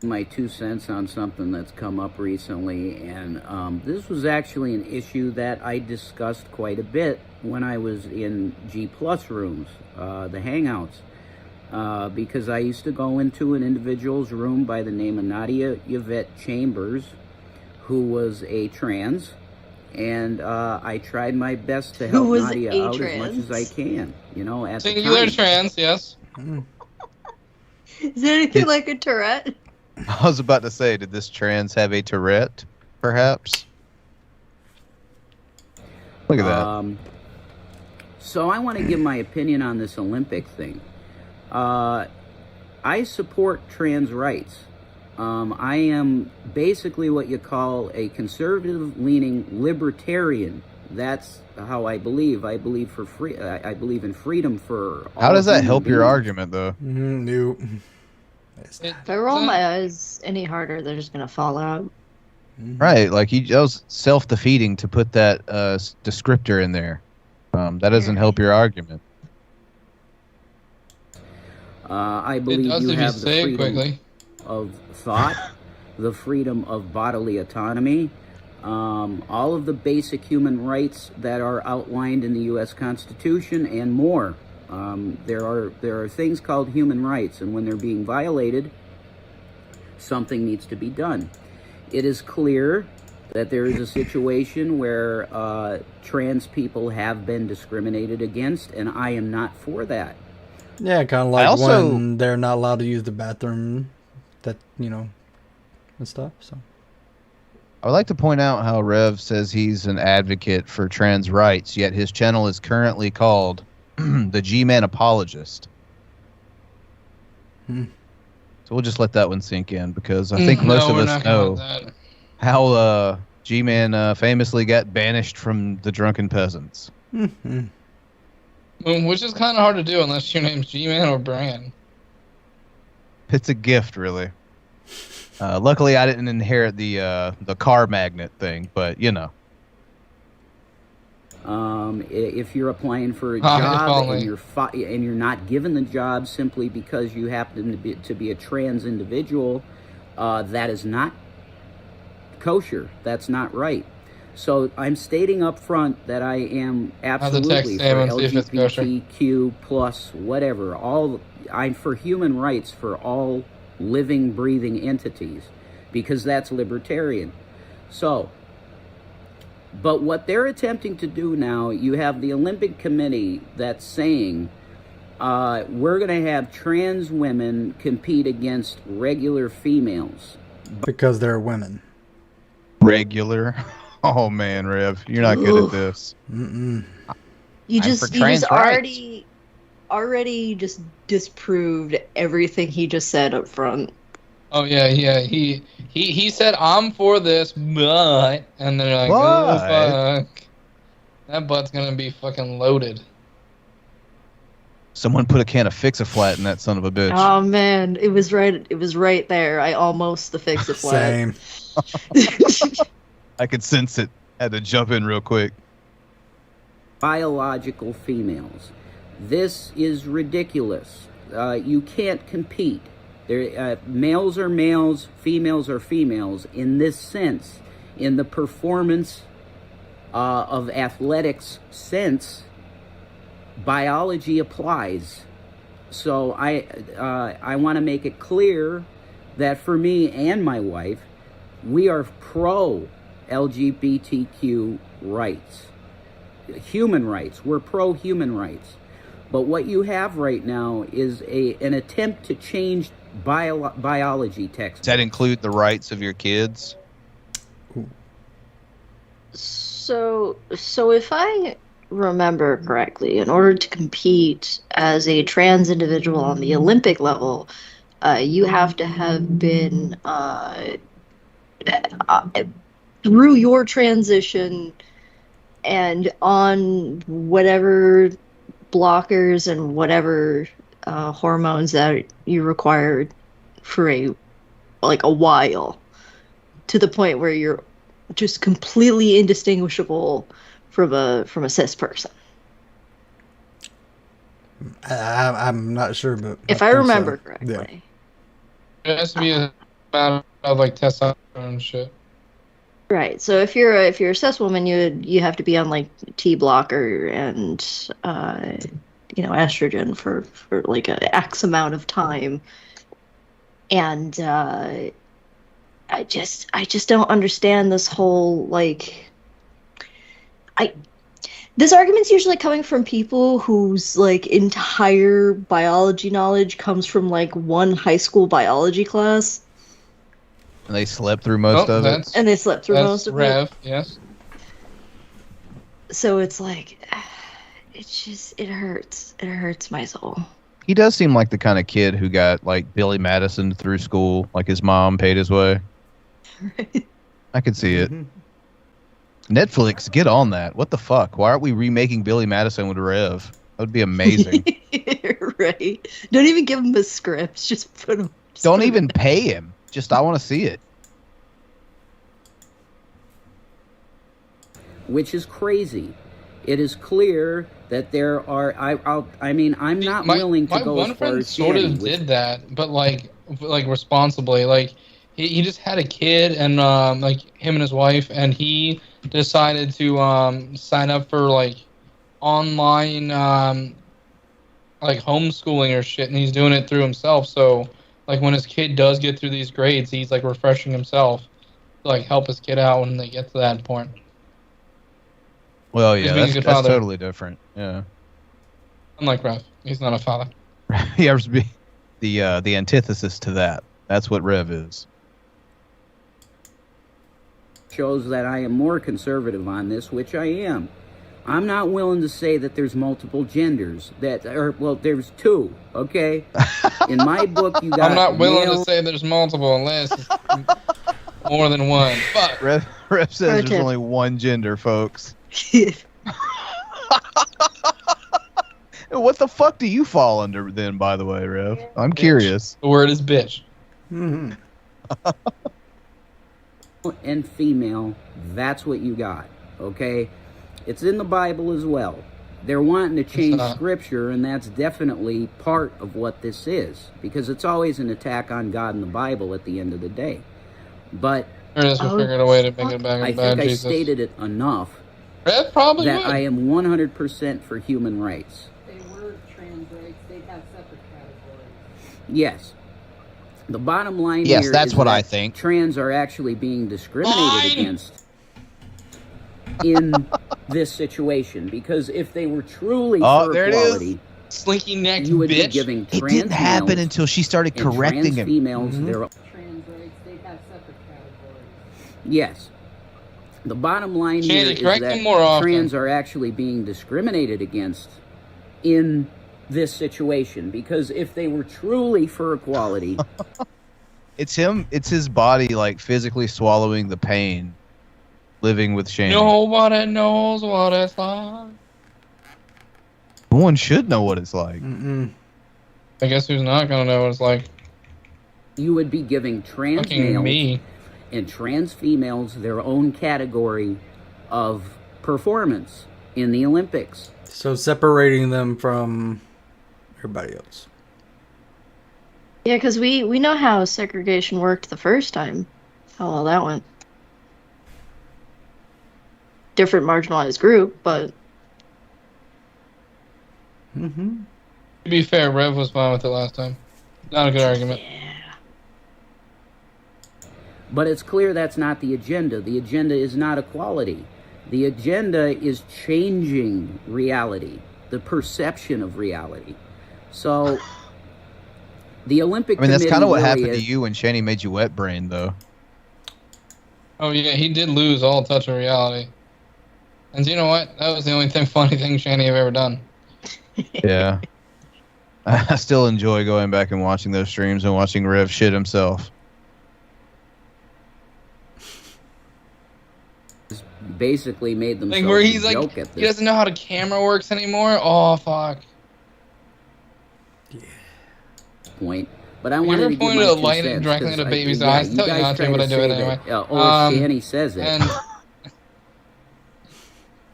My 2 cents on something that's come up recently, and this was actually an issue that I discussed quite a bit when I was in G+ rooms, the Hangouts, because I used to go into an individual's room by the name of Nadia Yvette Chambers, who was a trans, and I tried my best to help Nadia out as much as I can, you know, at the Singular time. trans, yes. Is there anything like a Tourette? I was about to say, did this trans have a Tourette, perhaps? Look at that. So I want to give my opinion on this Olympic thing. I support trans rights. I am basically what you call a conservative-leaning libertarian. That's how I believe. I believe for free. I believe in freedom for all. How does that help your beings. argument, though? No. If I roll my eyes any harder, they're just gonna fall out. Right, like that was self-defeating to put that descriptor in there. That doesn't help your argument. I believe you have the freedom of thought, the freedom of bodily autonomy, all of the basic human rights that are outlined in the U.S. Constitution, and more. There are things called human rights, and when they're being violated, something needs to be done. It is clear that there is a situation where trans people have been discriminated against, and I am not for that. Yeah, kind of like when they're not allowed to use the bathroom, that, you know, and stuff. So I would like to point out how Rev says he's an advocate for trans rights, yet his channel is currently called the G-Man Apologist. So we'll just let that one sink in, because I think most of us know how G-Man famously got banished from the Drunken Peasants. Which is kind of hard to do unless your name's G-Man or Bran. It's a gift, really. Luckily, I didn't inherit the car magnet thing, but you know. If you're applying for a job and you're not given the job simply because you happen to be a trans individual, that is not kosher. That's not right. So I'm stating up front that I am absolutely for LGBTQ plus whatever. I'm for human rights for all living, breathing entities, because that's libertarian. So, but what they're attempting to do now, you have the Olympic Committee that's saying we're going to have trans women compete against regular females. Because they're women. Regular? Oh man, Rev, you're not good at this. You just already just disproved everything he just said up front. Oh yeah. He said I'm for this, but, and they're like, oh fuck, that butt's gonna be fucking loaded. Someone put a can of Fix-A-Flat in that son of a bitch. Oh man, it was right there. I almost the Fix-A-Flat. Same. I could sense it. Had to jump in real quick. Biological females. This is ridiculous. You can't compete. Males are males, females are females in this sense. in the performance of athletics sense, biology applies. So I want to make it clear that for me and my wife, we are pro LGBTQ rights, human rights. We're pro human rights. But what you have right now is an attempt to change biology textbooks. Does that include the rights of your kids? So if I remember correctly, in order to compete as a trans individual on the Olympic level, you have to have been through your transition and on whatever blockers and whatever hormones that you required for a while, to the point where you're just completely indistinguishable from a cis person. I'm not sure, but if I remember correctly. Yeah. It has to be a matter of like testosterone and shit. Right. So if you're a cis woman, you have to be on like T blocker and estrogen for like a X amount of time. And I just don't understand this whole this argument's usually coming from people whose like entire biology knowledge comes from like one high school biology class. And they slept through most of it. And they slept through most of Rev, it. Yes. So it's like, it hurts. It hurts my soul. He does seem like the kind of kid who got like Billy Madison through school, like his mom paid his way. Right. I could see it. Netflix, get on that. What the fuck? Why aren't we remaking Billy Madison with Rev? That would be amazing. Right. Don't even give him a script. Just put him. Don't even pay him. Just I want to see it. Which is crazy. It is clear that there are. I'm not willing to go as far friend as sort Shanny of with- did that, but like responsibly. Like he just had a kid, and like him and his wife, and he decided to sign up for like online like homeschooling or shit, and he's doing it through himself. So like when his kid does get through these grades, he's like refreshing himself to like help his kid out when they get to that point. Well, He's yeah, being a that's good father. totally different. Yeah. Unlike Rev, he's not a father. He has to be the antithesis to that. That's what Rev is. shows that I am more conservative on this, which I am. I'm not willing to say that there's multiple genders. There's two, okay? In my book, you got I'm not willing male- to say there's multiple unless it's more than one. But Rev says there's only one gender, folks. What the fuck do you fall under then, by the way, Rev? I'm curious. The word is bitch. Mm-hmm. and female, that's what you got, okay? It's in the Bible as well. They're wanting to change scripture, and that's definitely part of what this is, because it's always an attack on God and the Bible at the end of the day. But Ernest will figure out a way to make it back I in bad think I Jesus. stated it enough Red probably that would. I am 100% for human rights. They were trans rights. They have separate categories. Yes. The bottom line Yes, here that's is what that I think. trans are actually being discriminated against in this situation, because if they were truly Oh, for there it equality, is. Slinky neck you would be bitch. giving It trans didn't happen males until she started and correcting trans him. females Mhm. their Trans rights. They have separate categories. Yes. The bottom line Shanny, here is correct that them more often. trans are actually being discriminated against in this situation, because if they were truly for equality, It's him. It's his body, like physically swallowing the pain, living with shame. Nobody knows what it's like. No one should know what it's like. I guess who's not gonna know what it's like? you would be giving trans Fucking males me. and trans females their own category of performance in the Olympics. So separating them from everybody else. Yeah, because we know how segregation worked the first time. How well that went. different marginalized group, but To be fair, Rev was fine with it last time. Not a good argument. But it's clear that's not the agenda. The agenda is not equality. The agenda is changing reality, the perception of reality. So, the Olympic I mean, that's kind of what really happened to you when Shanny made you wet brain, though. Oh yeah, he did lose all touch of reality. And you know what? That was the only funny thing Shanny have ever done. Yeah. I still enjoy going back and watching those streams and watching Rev shit himself. Basically made themselves Like where he's a like, joke at he this doesn't know how the camera works anymore. Oh fuck. point. But I You wanted ever to give pointed my a 2 light cents, directly 'cause into baby's yeah, eyes? you Tell you guys not to, try but I do it say anyway. that, Shanny says it. And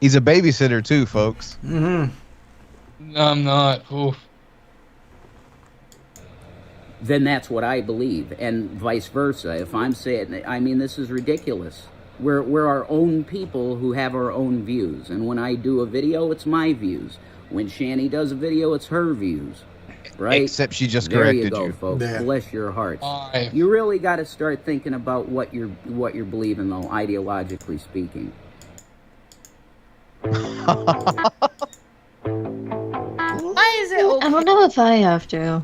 He's a babysitter too, folks. no, I'm not. Oof. Then that's what I believe, and vice versa. If I'm saying, I mean, this is ridiculous. We're our own people who have our own views, and when I do a video, it's my views. When Shanny does a video, it's her views, right? Except she just there corrected you go, you. folks. Yeah. Bless your hearts. You really got to start thinking about what you're believing, though, ideologically speaking. Why is it okay? I don't know if I have to.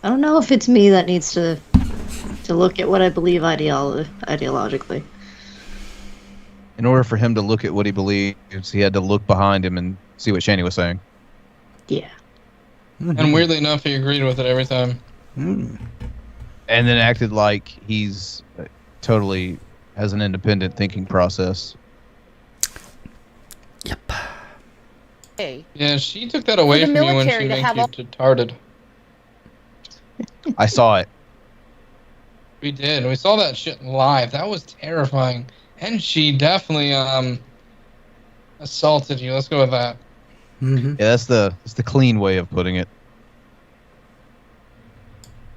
I don't know if it's me that needs to look at what I believe ideologically. In order for him to look at what he believes, he had to look behind him and see what Shanny was saying. Yeah. And weirdly enough, he agreed with it every time. And then acted like he's totally has an independent thinking process. Yeah, she took that away For from the you when she military to made have you all- retarded. I saw it. We did. We saw that shit live. That was terrifying. And she definitely assaulted you. Let's go with that. Yeah, that's the clean way of putting it.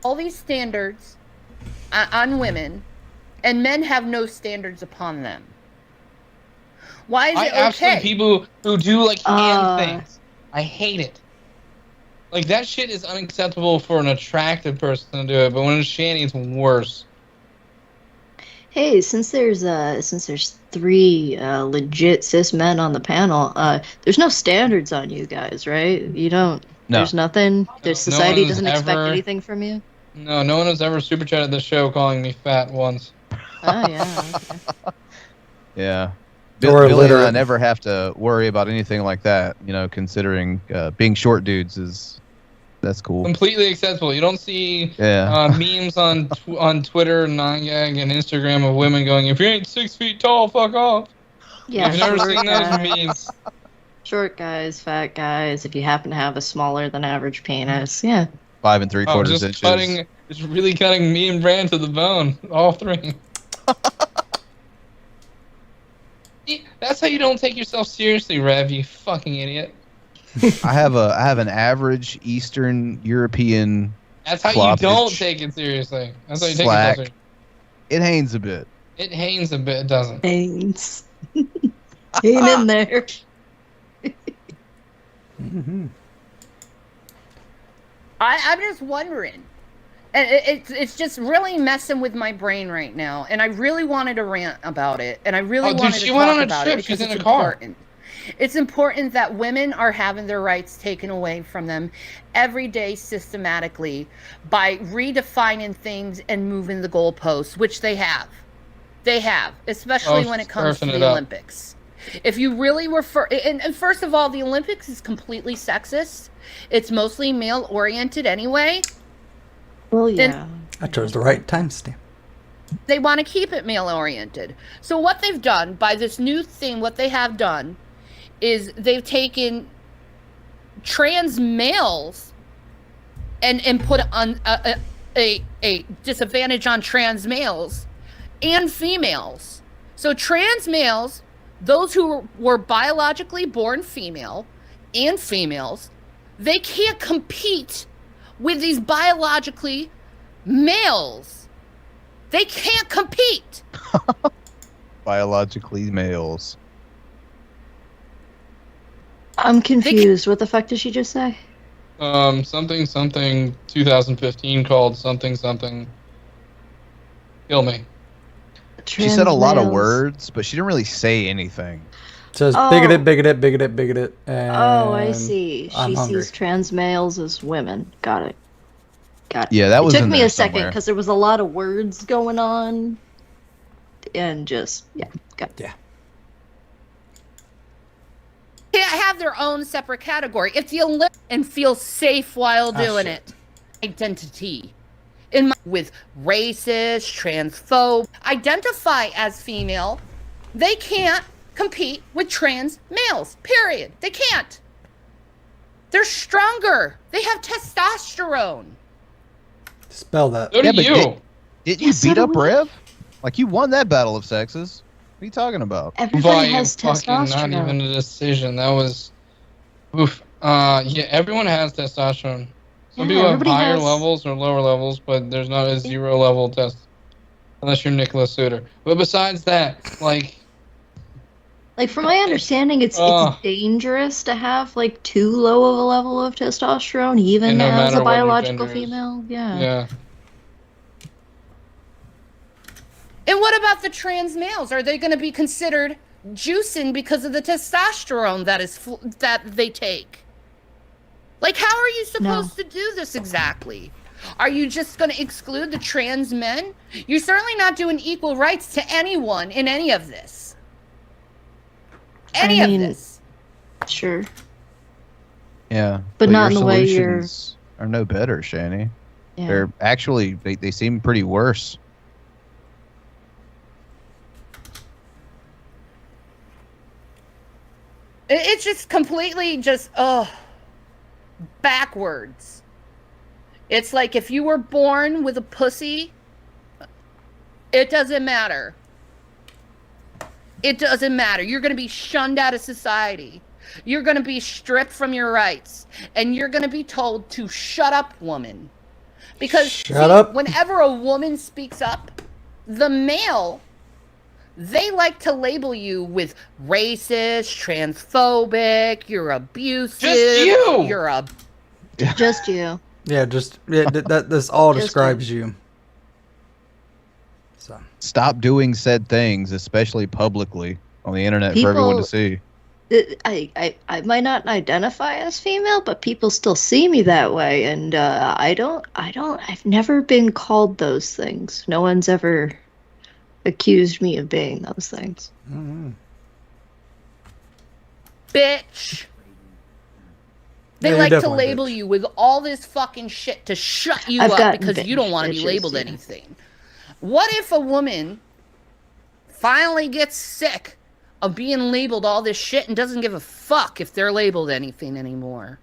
all these standards on women, and men have no standards upon them. Why is it okay? Absolutely people who do like hand things. I hate it. Like that shit is unacceptable for an attractive person to do it, but when it's Shanny, it's worse. Hey, since there's 3 legit cis men on the panel, there's no standards on you guys, right? You don't. No. There's nothing. Society one has doesn't expect ever- anything from you. No, no one has ever super chatted the show calling me fat once. Oh yeah. Okay. Yeah. Or Billy and I illiterate. never have to worry about anything like that, you know, considering being short dudes that's cool. Completely acceptable. You don't see memes on Twitter, 9gag, and Instagram of women going, "If you ain't 6 feet tall, fuck off." Yeah. I've never short seen those guys, memes. Short guys, fat guys. If you happen to have a smaller than average penis, yeah. 5 3/4 inches. Just really cutting me and Bran to the bone, all 3. See, that's how you don't take yourself seriously, Rev. You fucking idiot. I have an average Eastern European. That's how you floppage don't take it seriously. That's how you take slack. it seriously. It hangs a bit. It hangs a bit, doesn't it? Hangs. Ain't in there. I'm just wondering. And it's just really messing with my brain right now. And I really wanted to rant about it. And I really wanted to she went talk on a about trip. it because She's in it's a car. important. It's important that women are having their rights taken away from them every day systematically by redefining things and moving the goalposts, which they have. They have, especially when it comes to the Olympics. If you really refer, and first of all, the Olympics is completely sexist. It's mostly male-oriented anyway. Well, yeah. I chose the right timestamp. They want to keep it male-oriented. So what they've done by this new thing, what they have done is they've taken trans males and put on a disadvantage on trans males and females. So trans males, those who were biologically born female and females, they can't compete with these biologically males. They can't compete. Biologically males. I'm confused. What the fuck did she just say? Something 2015 called something. Kill me. She said a lot of males. words, but she didn't really say anything. It says Oh. bigoted, and Oh, I see. I'm She hungry. sees trans males as women. Got it. Yeah, that was It took in me there a second somewhere. because there was a lot of words going on, and just got it. Yeah. They have their own separate category. If you live and feel safe while doing it, identity. With racist, transphobe, identify as female, they can't compete with trans males. Period. They can't. They're stronger. They have testosterone. Spell that. So do you. Did you beat up Rev? Like, you won that battle of sexes. What are you talking about? Everybody has fucking not testosterone. even a decision. That was, oof. Yeah, everyone has testosterone. Some Yeah, people have everybody higher has- levels or lower levels, but there's not a 0 level test, unless you're Nicholas Suter. But besides that, like, From my understanding, it's dangerous to have too low of a level of testosterone, even no as matter a what your biological gender is. female. yeah. And what about the trans males? Are they going to be considered juicing because of the testosterone that they take? Like, how are you supposed to do this exactly? Are you just going to exclude the trans men? You're certainly not doing equal rights to anyone in any of this. Any of this. Sure. Yeah. But not in your the way you're- solutions are no better, Shanny. Yeah. They're actually, they seem pretty worse. It's just completely backwards. It's like if you were born with a pussy, it doesn't matter. It doesn't matter. You're going to be shunned out of society. You're going to be stripped from your rights. And you're going to be told to shut up, woman. Because Shut up. whenever a woman speaks up, the male, they like to label you with racist, transphobic, you're abusive. Just you! You're a... Just you. Yeah, this all describes you. So Stop doing said things, especially publicly on the internet for everyone to see. I might not identify as female, but people still see me that way, and I've never been called those things. No one's ever accused me of being those things. Bitch. They Yeah, like you're to definitely a label you with all this fucking shit to shut you I've up gotten because you don't want to be bitches, labeled yeah. anything. What if a woman finally gets sick of being labeled all this shit and doesn't give a fuck if they're labeled anything anymore?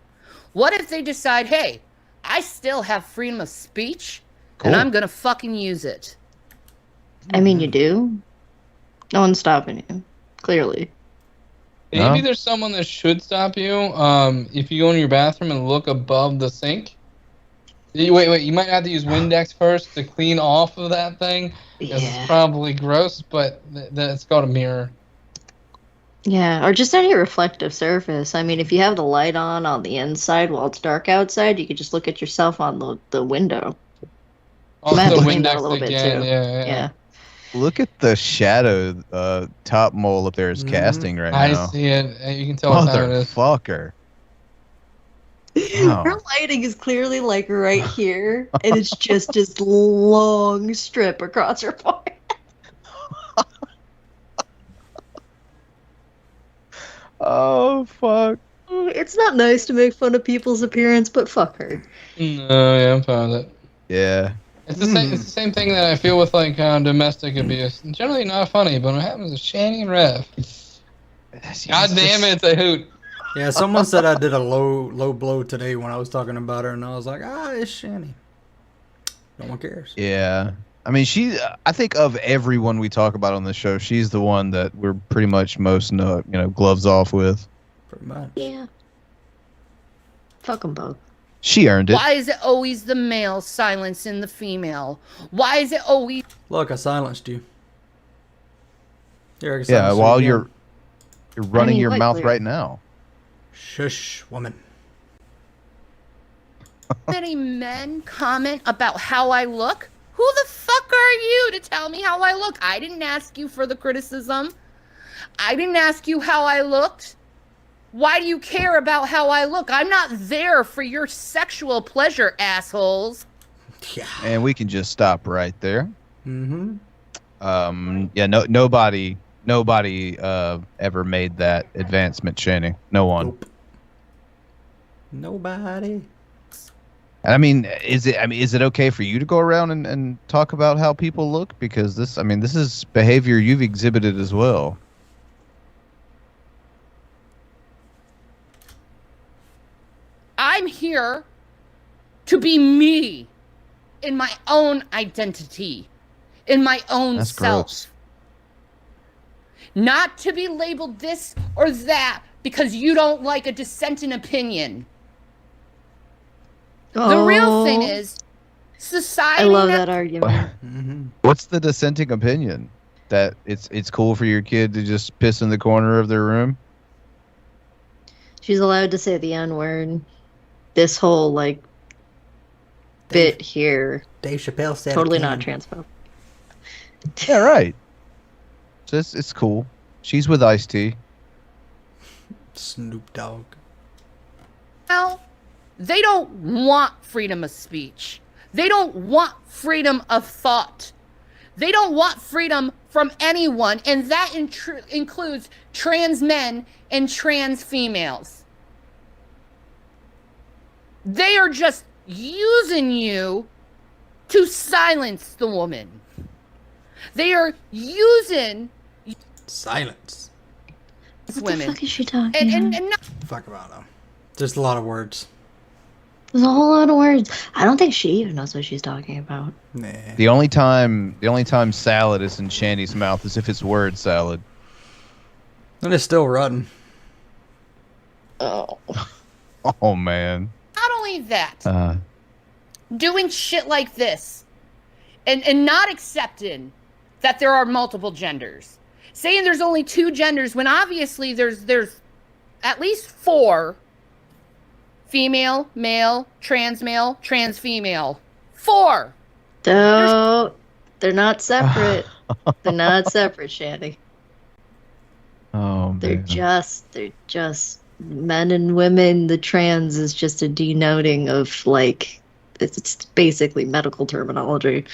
What if they decide, hey, I still have freedom of speech and Cool. I'm gonna fucking use it? I mean, you do. No one's stopping you. Clearly. Maybe there's someone that should stop you. If you go in your bathroom and look above the sink. Wait. You might have to use Windex first to clean off of that thing. Because it's probably gross, but it's called a mirror. Yeah, or just any reflective surface. I mean, if you have the light on the inside while it's dark outside, you could just look at yourself on the window. Also, might have to the clean that Windex a little bit, again. too. Yeah. Look at the shadow top mole up there is casting right I now. see it. You can tell what time it is. Motherfucker. Her lighting is clearly right here, and it's just this long strip across her forehead. Oh, fuck. It's not nice to make fun of people's appearance, but fuck her. No, yeah, I'm fine with it. Yeah. It's the same. It's the same thing that I feel with domestic abuse. Generally not funny, but when it happens to Shanny and Rev, God damn it, it's a hoot. yeah, someone said I did a low blow today when I was talking about her, and I was like, it's Shanny. No one cares. Yeah. I mean, I think of everyone we talk about on the show, she's the one that we're pretty much most, gloves off with. Pretty much. Yeah. Fuck them both. She earned it. Why is it always the male silencing the female? Why is it always... Look, I silenced you. Here, I can Yeah, silence you while again. you're running your quite mouth clear. right now. Shush, woman. Many men comment about how I look. Who the fuck are you to tell me how I look? I didn't ask you for the criticism. I didn't ask you how I looked. Why do you care about how I look? I'm not there for your sexual pleasure, assholes. Yeah. And we can just stop right there. Mm-hmm. Yeah, nobody ever made that advancement, Shanny. No one. Nope. Nobody. I mean, is it okay for you to go around and talk about how people look? Because this is behavior you've exhibited as well. I'm here to be me in my own identity, in my own That's self. gross. Not to be labeled this or that because you don't like a dissenting opinion. The real thing is, society. I love that argument. What's the dissenting opinion? That it's cool for your kid to just piss in the corner of their room? She's allowed to say the N-word. This whole bit here. Dave Chappelle said totally it not can. transphobe. Yeah, right. So it's cool. She's with Ice-T. Snoop Dogg. Well, they don't want freedom of speech. They don't want freedom of thought. They don't want freedom from anyone, and that includes trans men and trans females. They are just using you to silence the woman. They are using Silence. women. What the fuck is she talking and about? not Fuck about them. There's a lot of words. There's a whole lot of words. I don't think she even knows what she's talking about. Nah. The only time salad is in Shanny's mouth is if it's word salad. And it's still rotten. Oh. Oh man. Not only that, doing shit like this and not accepting that there are multiple genders. Saying there's only 2 genders when obviously there's at least 4. Female, male, trans female. 4. No, they're not separate. They're not separate, Shanny. Oh man. They're just men and women. The trans is just a denoting of it's basically medical terminology.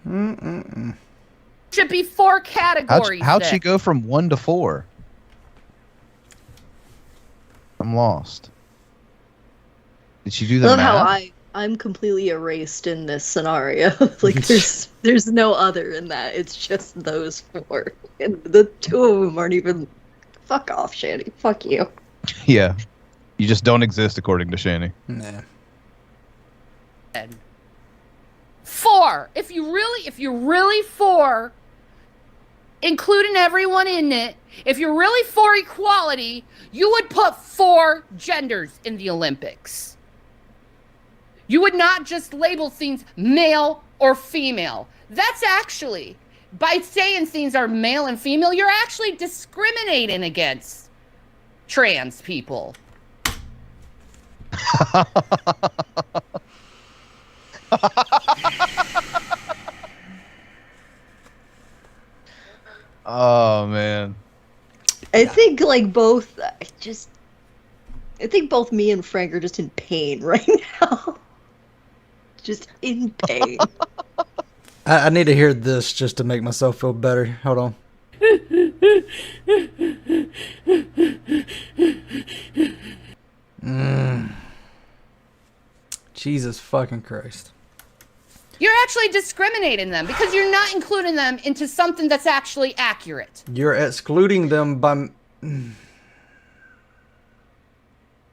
Should be 4 categories. How'd she go from 1 to 4? I'm lost. Did she do the Love math? how I'm completely erased in this scenario. There's no other in that. It's just those 4, and the 2 of them aren't even. Fuck off, Shanny. Fuck you. Yeah. You just don't exist according to Shanny. Nah. 4. If you're really for including everyone in it, if you're really for equality, you would put 4 genders in the Olympics. You would not just label things male or female. That's actually, by saying things are male and female, you're actually discriminating against trans people. Oh man. I think both. I think both me and Frank are just in pain right now. Just in pain. I need to hear this just to make myself feel better. Hold on. Jesus fucking Christ. You're actually discriminating them because you're not including them into something that's actually accurate. You're excluding them by...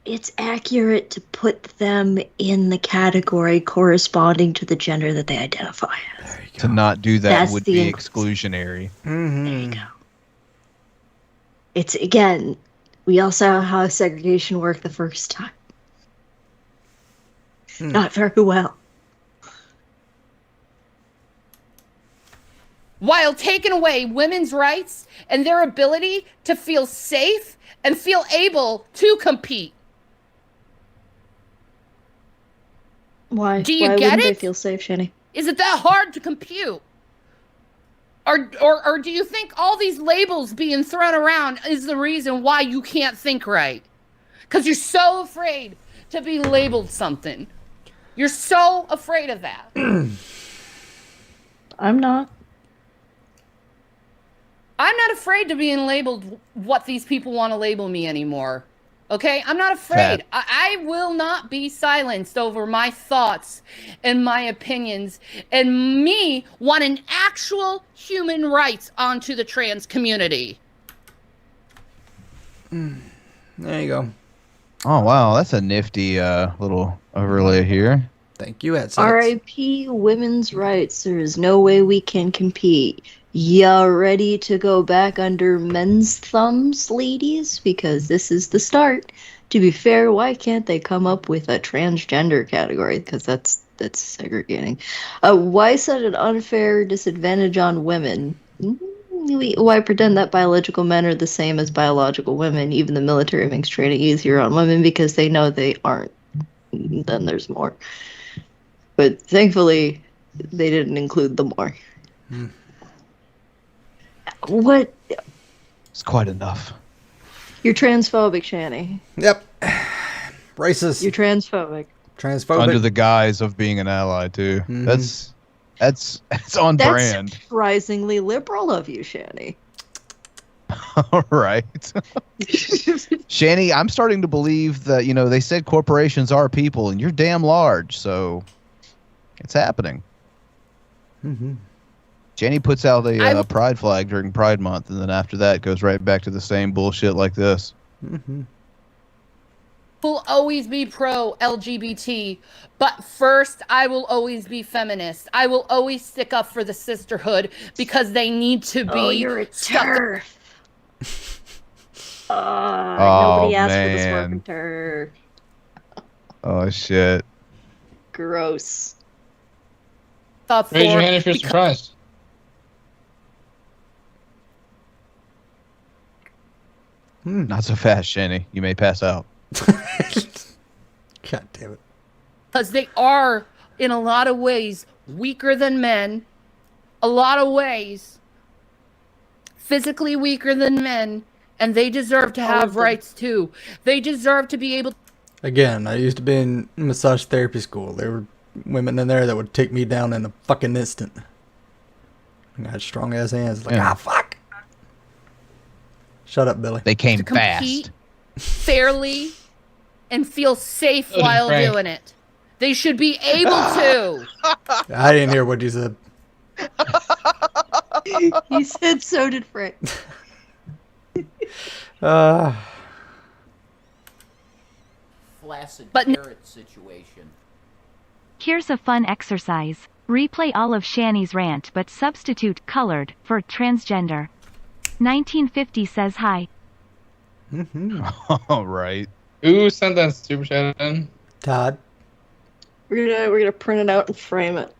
It's accurate to put them in the category corresponding to the gender that they identify as. To not do that That's would the be exclusionary. Mm-hmm. There you go. It's, again, we also saw how segregation worked the first time. Not very well. while taking away women's rights and their ability to feel safe and feel able to compete. Why? Do you Why get wouldn't they it? feel safe, Shanny? Is it that hard to compute? Or do you think all these labels being thrown around is the reason why you can't think right? Because you're so afraid to be labeled something. You're so afraid of that. I'm not. I'm not afraid to being labeled what these people want to label me anymore. Okay? I'm not afraid. I will not be silenced over my thoughts and my opinions and me wanting actual human rights onto the trans community. There you go. Oh, wow. That's a nifty little overlay here. Thank you, Ed. R.I.P. women's rights. There is no way we can compete. Ya ready to go back under men's thumbs, ladies? Because this is the start. To be fair, why can't they come up with a transgender category? Because that's segregating. Why set an unfair disadvantage on women? Why pretend that biological men are the same as biological women? Even the military makes training easier on women because they know they aren't. Then there's more. But thankfully, they didn't include the more. What? It's quite enough. You're transphobic, Shanny. Yep. Racist. You're transphobic. Transphobic. Under the guise of being an ally, too. That's on That's brand. surprisingly liberal of you, Shanny. All right. Shanny, I'm starting to believe that, they said corporations are people, and you're damn large, so it's happening. Shanny puts out a pride flag during Pride Month, and then after that goes right back to the same bullshit like this. Will always be pro-LGBT, but first I will always be feminist. I will always stick up for the sisterhood because they need to be. Oh, you're a TERF. Oh, Nobody asked for this man. word TERF. Oh, shit. Gross. Raise your hand if you're surprised. Not so fast, Shanny. You may pass out. God damn it. Because they are, in a lot of ways, weaker than men. A lot of ways. Physically weaker than men. And they deserve to have rights too. They deserve to be able to... Again, I used to be in massage therapy school. There were women in there that would take me down in a fucking instant. I had strong ass hands. Like, fuck. Shut up, Billy. They came to compete fairly and feel safe while doing it. They should be able to. I didn't hear what you said. He said so did Frank. Flaccid carrot situation. Here's a fun exercise. Replay all of Shanny's rant but substitute colored for transgender. 1950 says hi. All right. Who sent that super chat in? Todd. We're gonna print it out and frame it.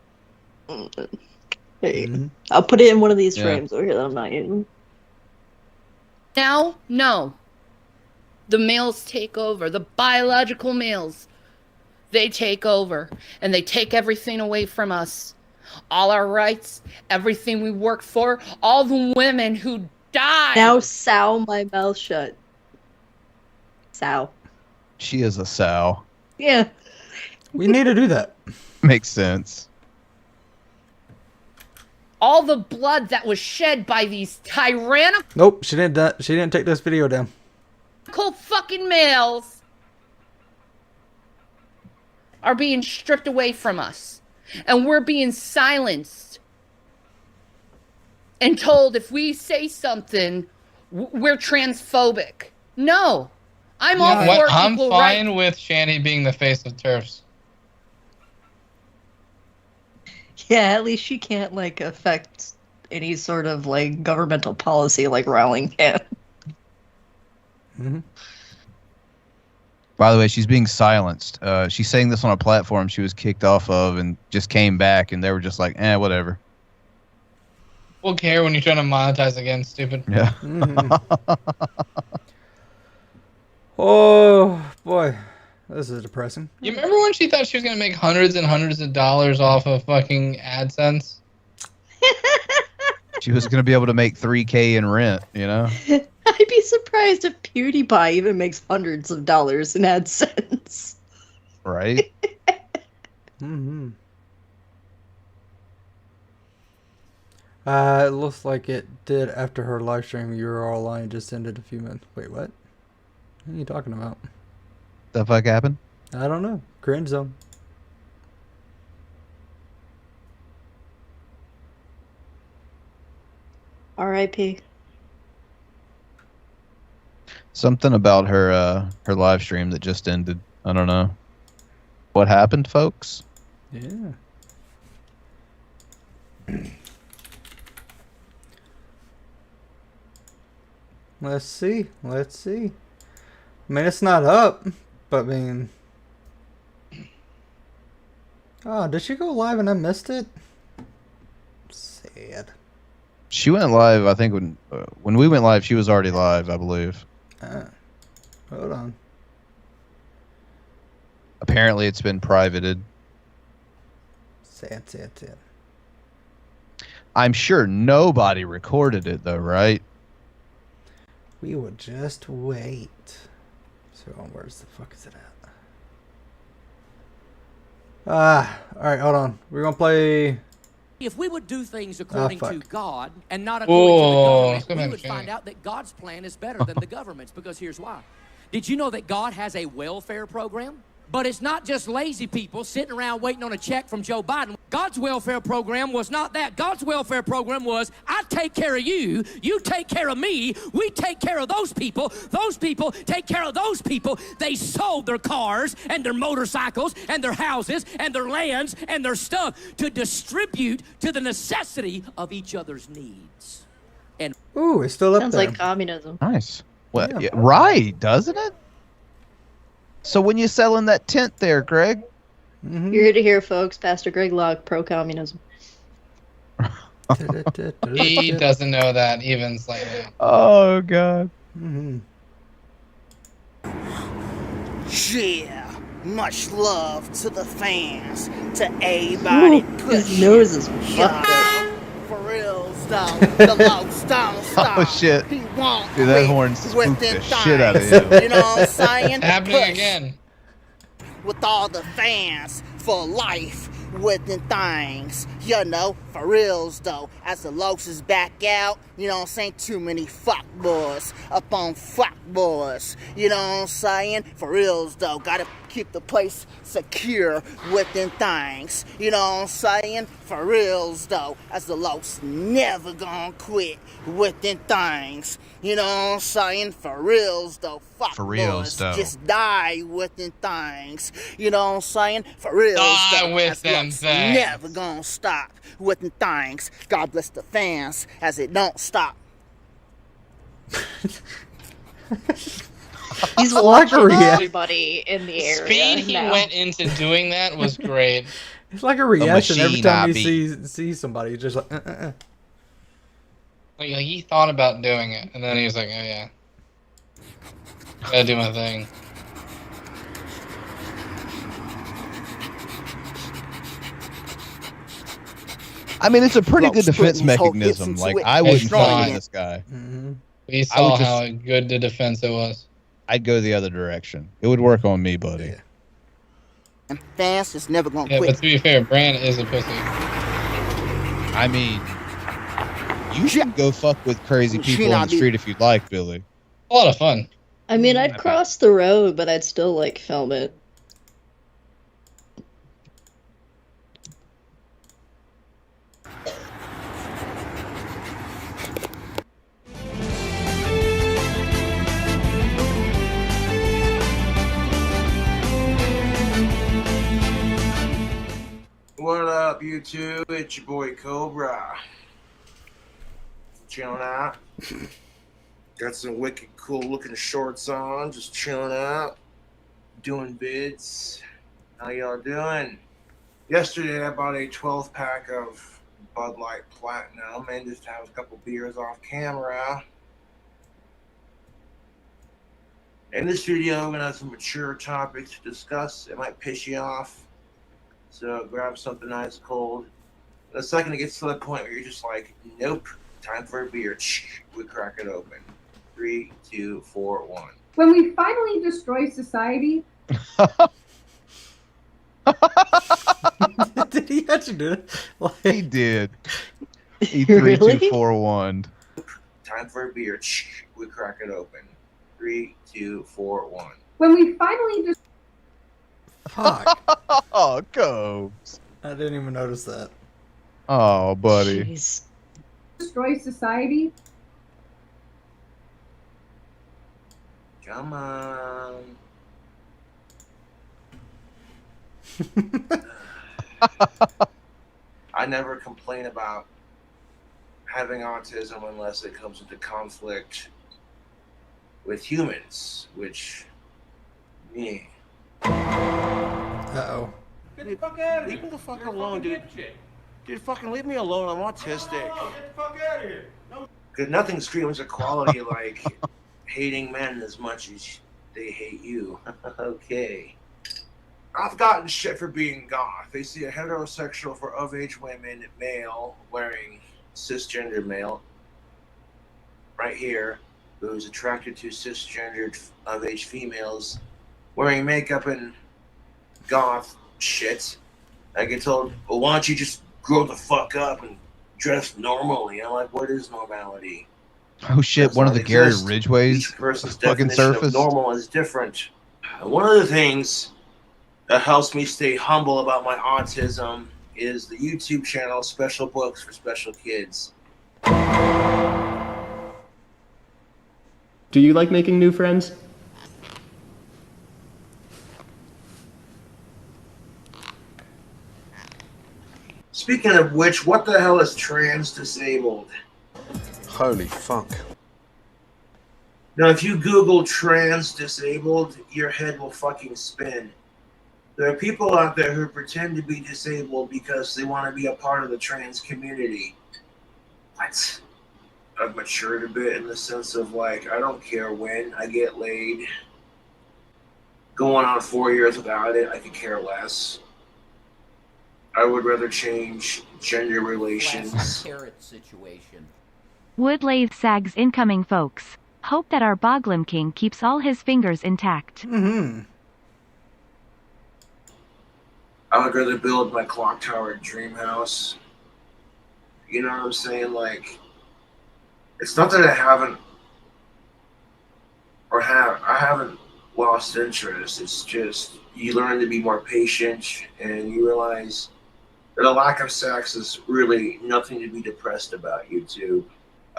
Hey, I'll put it in one of these frames over here that I'm not using. Now, no. The males take over. The biological males. They take over. And they take everything away from us. All our rights, everything we worked for, all the women who died. Now sow my mouth shut. Sow. She is a sow. Yeah. We need to do that. Makes sense. All the blood that was shed by these tyrannical Nope, she didn't take this video down. fucking males are being stripped away from us. And we're being silenced. And told if we say something, we're transphobic. No. I'm all for I'm equal fine rights. with Shanny being the face of TERFs. Yeah, at least she can't affect any sort of governmental policy like Rowling can. By the way, she's being silenced. She's saying this on a platform she was kicked off of and just came back, and they were just like, whatever. We'll care when you're trying to monetize again, stupid. Yeah. Oh boy, this is depressing. You remember when she thought she was gonna make hundreds and hundreds of dollars off of fucking AdSense? She was going to be able to make $3K in rent, you know? I'd be surprised if PewDiePie even makes hundreds of dollars in AdSense. Right? It looks like it did after her live stream. URL line just ended a few minutes. Wait, what? What are you talking about? The fuck happened? I don't know. Cringe zone. R.I.P. Something about her her live stream that just ended. I don't know. What happened, folks? Yeah. Let's see. Let's see. I mean, it's not up, but I mean... Oh, did she go live and I missed it? Sad. She went live, I think, when we went live, she was already live, I believe. Hold on. Apparently, it's been privated. Sad. I'm sure nobody recorded it, though, right? We will just wait. So, where's the fuck is it at? Alright, hold on. We're gonna play... If we would do things according to God and not Oh, according to the government, we would find out that God's plan is better than the government's, because here's why. Did you know that God has a welfare program? But it's not just lazy people sitting around waiting on a check from Joe Biden. God's welfare program was not that. God's welfare program was, I take care of you, you take care of me, we take care of those people take care of those people. They sold their cars and their motorcycles and their houses and their lands and their stuff to distribute to the necessity of each other's needs. And ooh, it's still up Sounds there. like communism. Nice. Well, yeah, right, doesn't it? So when you selling that tent there, Greg? You're here to hear, folks. Pastor Greg Locke, pro-communism. He doesn't know that even slightly. Oh, God. Yeah, much love to the fans, to everybody. His nose is fucked up. For real, though, the lows don't stop. Oh, shit. He won't Dude, that quit horn spooked within the shit out of things. him. You know what I'm saying? Happening Push again. with all the fans for life within things. You know, for reals though, as the Lokes is back out, you know what I'm saying? Too many fuck boys up on fuck boys. You know what I'm saying? For reals though, gotta keep the place secure within things. You know what I'm saying? For reals though, as the Lokes never gonna quit within things. You know what I'm saying? For reals though, fuck For reals boys though. just die within things. You know what I'm saying? For reals Die though, with as them Lokes things. never gonna stop within things. God bless the fans as it don't stop. He's like a watching react- everybody in the area. Speed he now. went into doing that was great. It's like a reaction every machine time I he sees somebody. He's just like, Like, he thought about doing it, and then he was like, oh yeah, gotta do my thing. I mean, it's a pretty Look, good defense splitting his whole mechanism. hips Like, into I it. wouldn't It's follow not. this guy. We I saw would just- how good the defense it was. I'd go the other direction. It would work on me, buddy. And fans just never gonna Yeah, but quit. to be fair, Bran is a pussy. I mean, you should go fuck with crazy people on the street if you'd like, Billy. A lot of fun. I mean, I'd cross the road, but I'd still like film it. What up, YouTube? It's your boy Cobra. Chilling out. Got some wicked cool looking shorts on, just chilling out, doing bids. How y'all doing? Yesterday I bought a 12 pack of Bud Light Platinum and just have a couple beers off camera. In this video, I'm gonna have some mature topics to discuss. It might piss you off, so grab something nice cold. The second it gets to the point where you're just like, nope, time for a beer. We crack it open. 3, 2, 4, 1. When we finally destroy society. Did he actually do it? He did. He 3, 2, 4, 1. Time for a beer. We crack it open. 3, 2, 4, 1. When we finally just. Fuck. Oh, Cobes. I didn't even notice that. Oh, buddy. Jeez. Destroy society. Come on. I never complain about having autism unless it comes into conflict with humans, which me. Uh-oh. Get the fuck out of here. Leave me the fuck alone, dude. Dude, fucking leave me alone. I'm autistic. Get the fuck out of here. No. Because nothing screams equality like hating men as much as they hate you. Okay. I've gotten shit for being goth. They see a heterosexual for of-age women, male, wearing cisgender male, right here, who's attracted to cisgendered of-age females, wearing makeup and goth shit. I get told, well, why don't you just grow the fuck up and dress normally? I'm like, what is normality? Oh shit, one of the Gary Ridgways Each person's fucking definition surface. of normal is different. One of the things that helps me stay humble about my autism is the YouTube channel Special Books for Special Kids. Do you like making new friends? Speaking of which, what the hell is trans disabled? Holy fuck. Now, if you Google trans disabled, your head will fucking spin. There are people out there who pretend to be disabled because they want to be a part of the trans community. What? I've matured a bit in the sense of, like, I don't care when I get laid. Going on 4 years without it, I could care less. I would rather change gender relations. Carrot situation. Wood lathe sags incoming, folks. Hope that our Boglum King keeps all his fingers intact. Mm-hmm. I would rather build my clock tower dream house. You know what I'm saying? Like, it's not that I haven't lost interest. It's just you learn to be more patient and you realize that a lack of sex is really nothing to be depressed about, YouTube.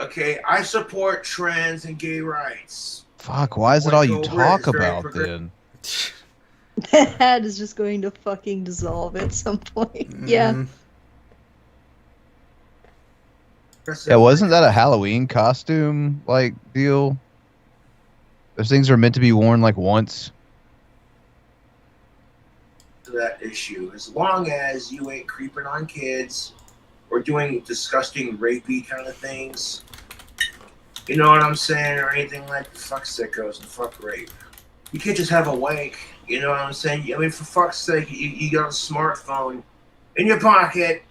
Okay, I support trans and gay rights. Fuck, why is it all you talk about then? That head is just going to fucking dissolve at some point. Yeah. Yeah, wasn't that a Halloween costume, like, deal? Those things are meant to be worn, like, once. That issue, as long as you ain't creeping on kids or doing disgusting rapey kind of things, you know what I'm saying, or anything like fuck sickos and fuck rape. You can't just have a wank, you know what I'm saying? I mean, for fuck's sake, you got a smartphone in your pocket,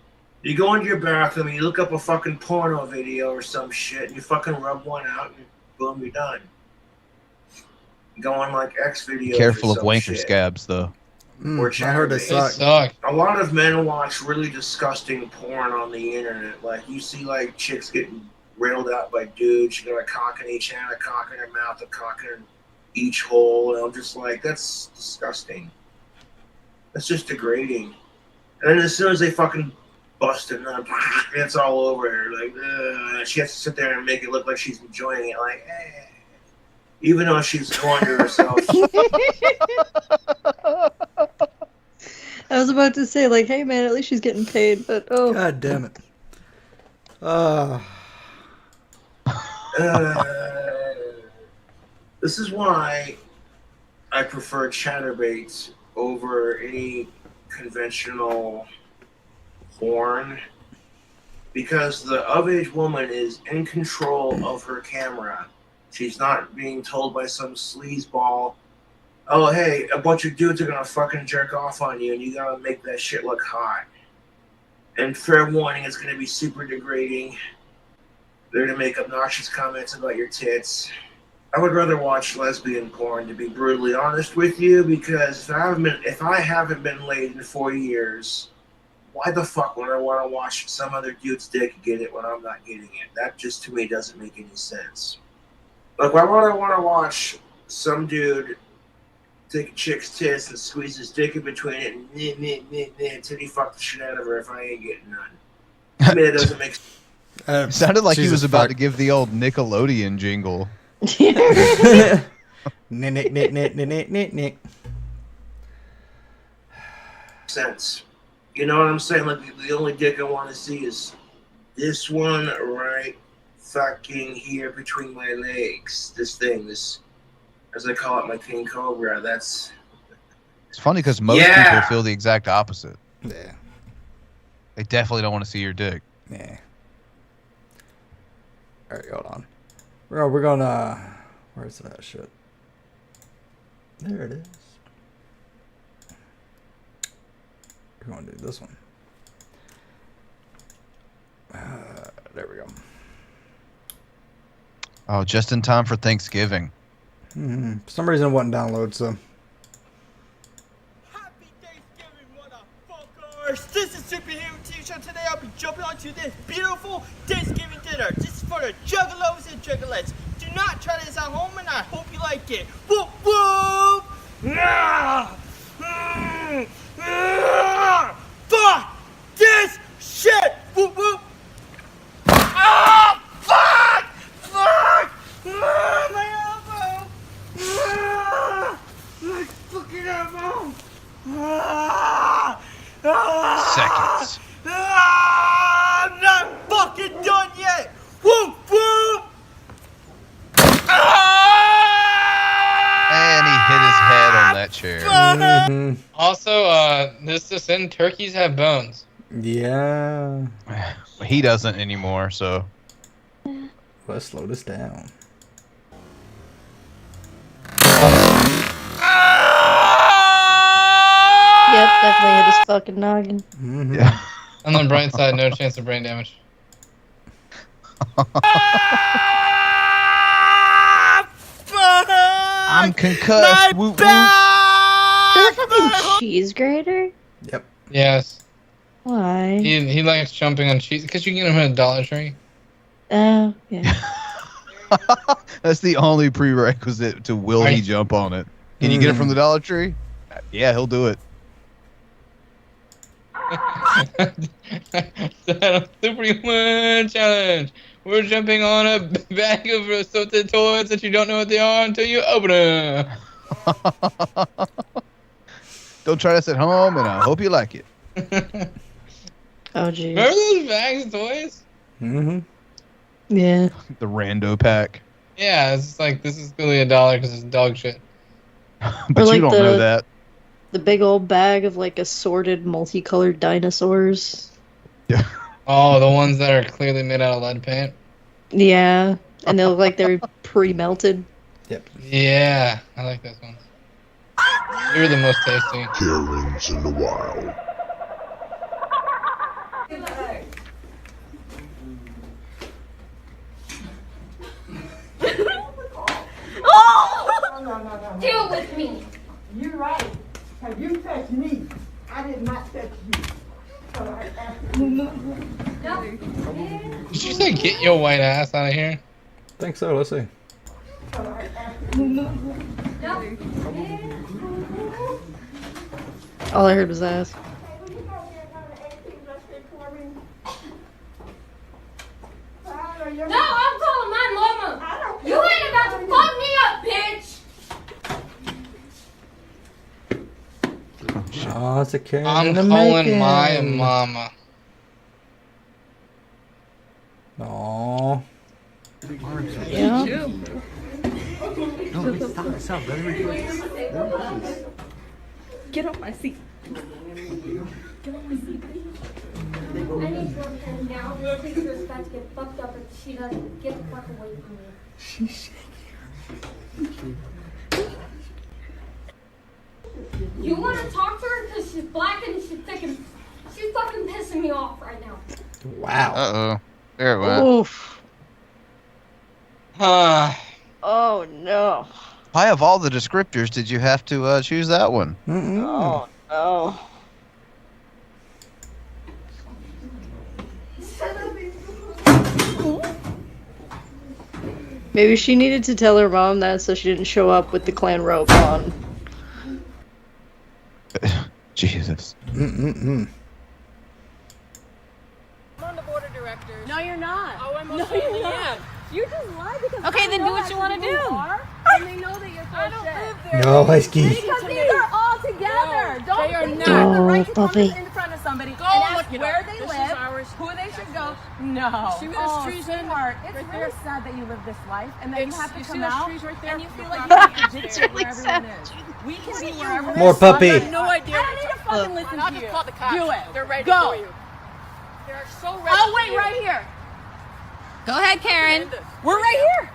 you go into your bathroom and you look up a fucking porno video or some shit and you fucking rub one out and boom, you're done. You go on like X videos. Careful or of some wanker shit. scabs, though. I heard they suck. A lot of men watch really disgusting porn on the internet. Like, you see, like, chicks getting railed out by dudes. She got a cock in each hand, a cock in her mouth, a cock in each hole. And I'm just like, that's disgusting. That's just degrading. And then as soon as they fucking bust it, it's all over her. Like, she has to sit there and make it look like she's enjoying it. Like, even though she's going to herself. I was about to say, like, hey man, at least she's getting paid, but oh. God damn it. This is why I prefer chatterbaits over any conventional porn. because the of-age woman is in control of her camera. She's not being told by some sleazeball, oh, hey, a bunch of dudes are gonna fucking jerk off on you and you gotta make that shit look hot. And fair warning, it's gonna be super degrading. They're gonna make obnoxious comments about your tits. I would rather watch lesbian porn, to be brutally honest with you, because if I haven't been laid in 4 years, why the fuck would I want to watch some other dude's dick get it when I'm not getting it? That just, to me, doesn't make any sense. Like, why would I want to watch some dude take a chick's tits and squeeze his dick in between it and until he fuck the shit out of her if I ain't getting none? I mean, it doesn't make sense. It sounded like he was about to give the old Nickelodeon jingle. Nick. Sense. You know what I'm saying? Like, the only dick I want to see is this one right fucking here between my legs. This thing, this, as I call it, my king cobra. That's... It's funny because most people feel the exact opposite. Yeah. They definitely don't want to see your dick. Yeah. All right, hold on. We're gonna... Where's that shit? There it is. We're gonna do this one. There we go. Oh, just in time for Thanksgiving. For some reason it wouldn't download, so... This is Superhero TV Show. Today I'll be jumping onto this beautiful Thanksgiving dinner. This is for the juggalos and juggalettes. Do not try this at home, and I hope you like it. Whoop whoop! Fuck this shit! Whoop whoop! Ah! Fuck! Fuck! My elbow! My fucking elbow! Seconds. I'm not fucking done yet! Whoop whoop! And he hit his head on that chair. Also, this to send turkeys have bones. Yeah. He doesn't anymore, so. Let's slow this down. Yep, definitely hit his fucking noggin. Yeah. On the bright side, no chance of brain damage. I'm concussed. Woo, woo. Is that a fucking cheese grater? Yep. Yes. Why? He likes jumping on cheese because you can get him at a Dollar Tree. Oh, yeah. That's the only prerequisite to will he jump on it. Can you get it from the Dollar Tree? Yeah, he'll do it. Superhuman challenge. We're jumping on a bag of assorted toys that you don't know what they are until you open them. Don't try this at home, and I hope you like it. Oh, geez. Remember those bags of toys? Yeah. The rando pack. Yeah, it's like, this is clearly $1 because it's dog shit. But like you don't know that. The big old bag of like assorted multicolored dinosaurs. Yeah. Oh, the ones that are clearly made out of lead paint? Yeah. And they look like they're pre-melted. Yep. Yeah, I like those ones. You're the most tasty. Karens in the wild. No. Deal with me. You're right. Have you touched me? I did not touch you. Did you say get your white ass out of here? I think so. Let's see. All I heard was ass. No, I'm calling my mama. You ain't about to fuck me up, bitch. Oh, it's a Karen. I'm calling my mama. Aww. Yeah. No, stop. Get off my seat. Get on my seat, please. need your pen now. Please just got to get fucked up and she doesn't get the fuck away from me. She's You want to talk to her because she's black and she's thick and she's fucking pissing me off right now. Wow. Uh-oh. There it went. Oof. Oh no. Why of all the descriptors did you have to choose that one? Oh no. Maybe she needed to tell her mom that so she didn't show up with the clan robe on. Jesus. I'm on the board of directors. No, you're not. Oh, I'm no, you're not. You just lie because okay, then do what you want to do. And they know that you're full of shit. No, Husky. Because these are all together. No, Don't they are think not. you have the right to come Puppy. in front of somebody Go and look ask it where up. they This is live, ours. who they should go. No. See where those trees are? Sweetheart, it's Right really there? sad that you live this life and that you have to you come see those out trees right there? and you feel Your like you have to property. dictate where everyone is. We can be wherever. More puppy. I have no idea. I don't need to fucking listen I'll to you. just call the cops. Do it. They're ready Go. for you. They're so ready. I'll wait right here. Go ahead, Karen. We're right here.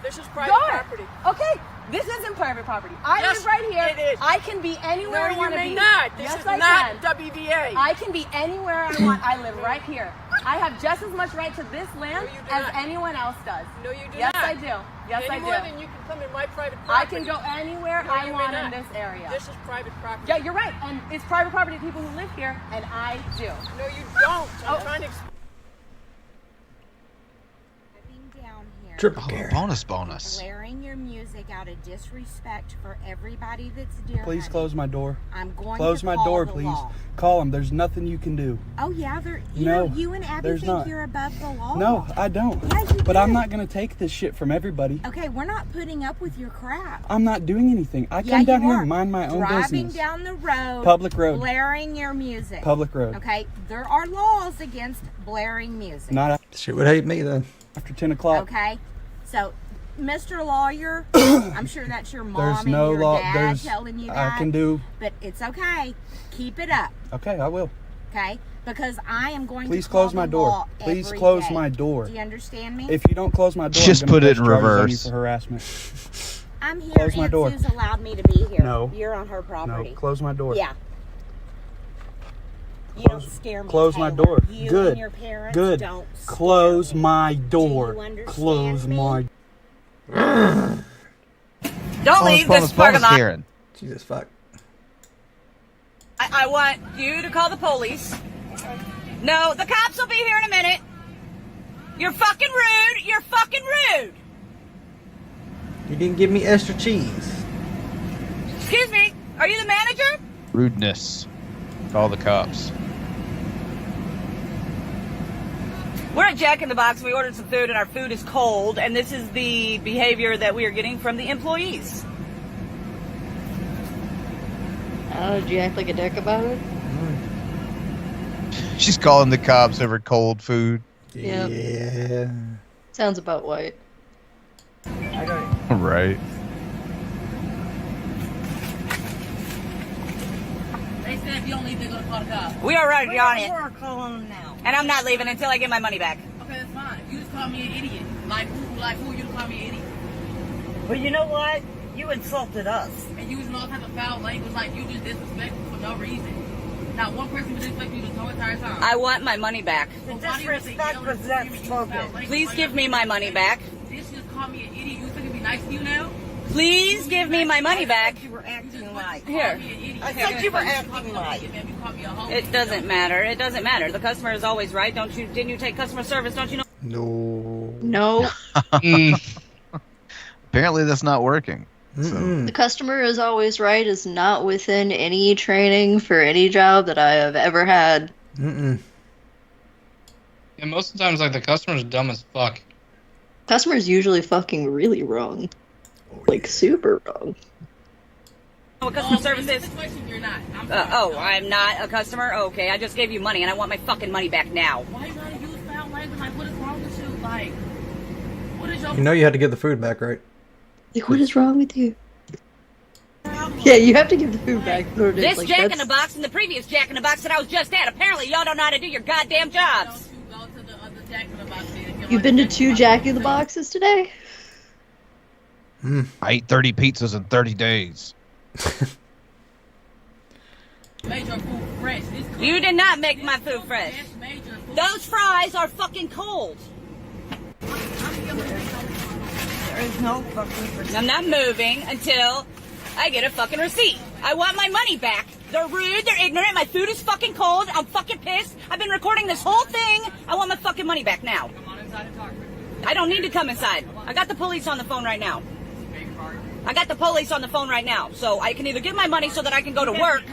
This is private property. Okay. This isn't private property. I Yes, live right here. it is. I can be anywhere I No, want you to may be. not. This Yes, is I not can. WVA. I can be anywhere I want. I live right here. I have just as much right to this land as anyone else does. No, you do yes, not. I do. Yes, Any I do. more than you can come in my private I property. can go anywhere No, I you may want in not. this area. This is private property. Yeah, you're right. And it's private property of people who live here, and I do. No, you don't. I'm trying to explain. Triple Oh, carry. bonus. Blaring your music out of disrespect for everybody that's dear. Please honey. close my door. I'm going Close to my call door, the please. law. Call them. There's nothing you can do. Oh yeah, No, you and Abby there's think not. you're above the law. No, I don't. Yeah, you But do. I'm not going to take this shit from everybody. Okay, we're not putting up with your crap. I'm not doing anything. I Yeah, come down you here are. and mind my own Driving business. down the road, Public road. blaring your music. Public road. Okay, there are laws against blaring music. Not She would hate me then. after 10 o'clock. Okay, so Mr. Lawyer, I'm sure that's your mom There's and no your law. dad There's telling you I that. can do. But it's okay. Keep it up. Okay, I will. Okay, because I am going Please to call close my the door. law Please every close day. my door. Do you understand me? If you don't close my door, Just I'm gonna put it press in charges on you reverse. for harassment. I'm here. Close my Aunt door. Sue's allowed me to be here. No. You're on her property. No, close my door. Yeah. You don't scare me. Close my Taylor. door. You Good. and your parents Good. don't scare Close me. my door. Do you understand Close me? my. Don't leave this parking lot. Karen. Jesus fuck. I want you to call the police. No, the cops will be here in a minute. You're fucking rude. You're fucking rude. You didn't give me extra cheese. Excuse me. Are you the manager? Rudeness. Call the cops. We're at Jack in the Box. We ordered some food and our food is cold. And this is the behavior that we are getting from the employees. Oh, did you act like a dick about it? She's calling the cops over cold food. Yep. Yeah. Sounds about white. Right. They said if you don't leave, they're going to call the cops. We are right on it. We're calling them now. And I'm not leaving until I get my money back. Okay, that's fine. You just call me an idiot. Like who you call me an idiot? But you know what? You insulted us. And using all type of foul language like you just disrespectful for no reason. Not one person would disrespect you the whole entire time. I want my money back. The disrespect presents Please give me my money back. This just call me an idiot. You think it'd be nice to you now? Please give me my money back. You were acting like. Here. I said you were acting like. It doesn't matter. It doesn't matter. The customer is always right. Didn't you take customer service? Don't you know? No. No. Apparently that's not working. The customer is always right is not within any training for any job that I have ever had. And most of the times, like, the customer's dumb as fuck. Customer's usually fucking really wrong. Like, super wrong. What customer service is? You're not. I'm not a customer? Okay, I just gave you money and I want my fucking money back now. Why you gotta use foul language? Like, what is wrong with you? Like, what is your You know you had to get the food back, right? Like, what is wrong with you? problem? Yeah, you have to give the food back. in order to, This like, Jack in that's- the Box and the previous Jack in the Box that I was just at. Apparently, y'all don't know how to do your goddamn jobs. You've been to 2 Jack in the Boxes today? I ate 30 pizzas in 30 days. You did not make my food fresh. Those fries are fucking cold. There is no fucking. I'm not moving until I get a fucking receipt. I want my money back. They're rude, they're ignorant, my food is fucking cold, I'm fucking pissed. I've been recording this whole thing. I want my fucking money back now. I don't need to come inside. I got the police on the phone right now. I got the police on the phone right now, so I can either get my money so that I can go to work.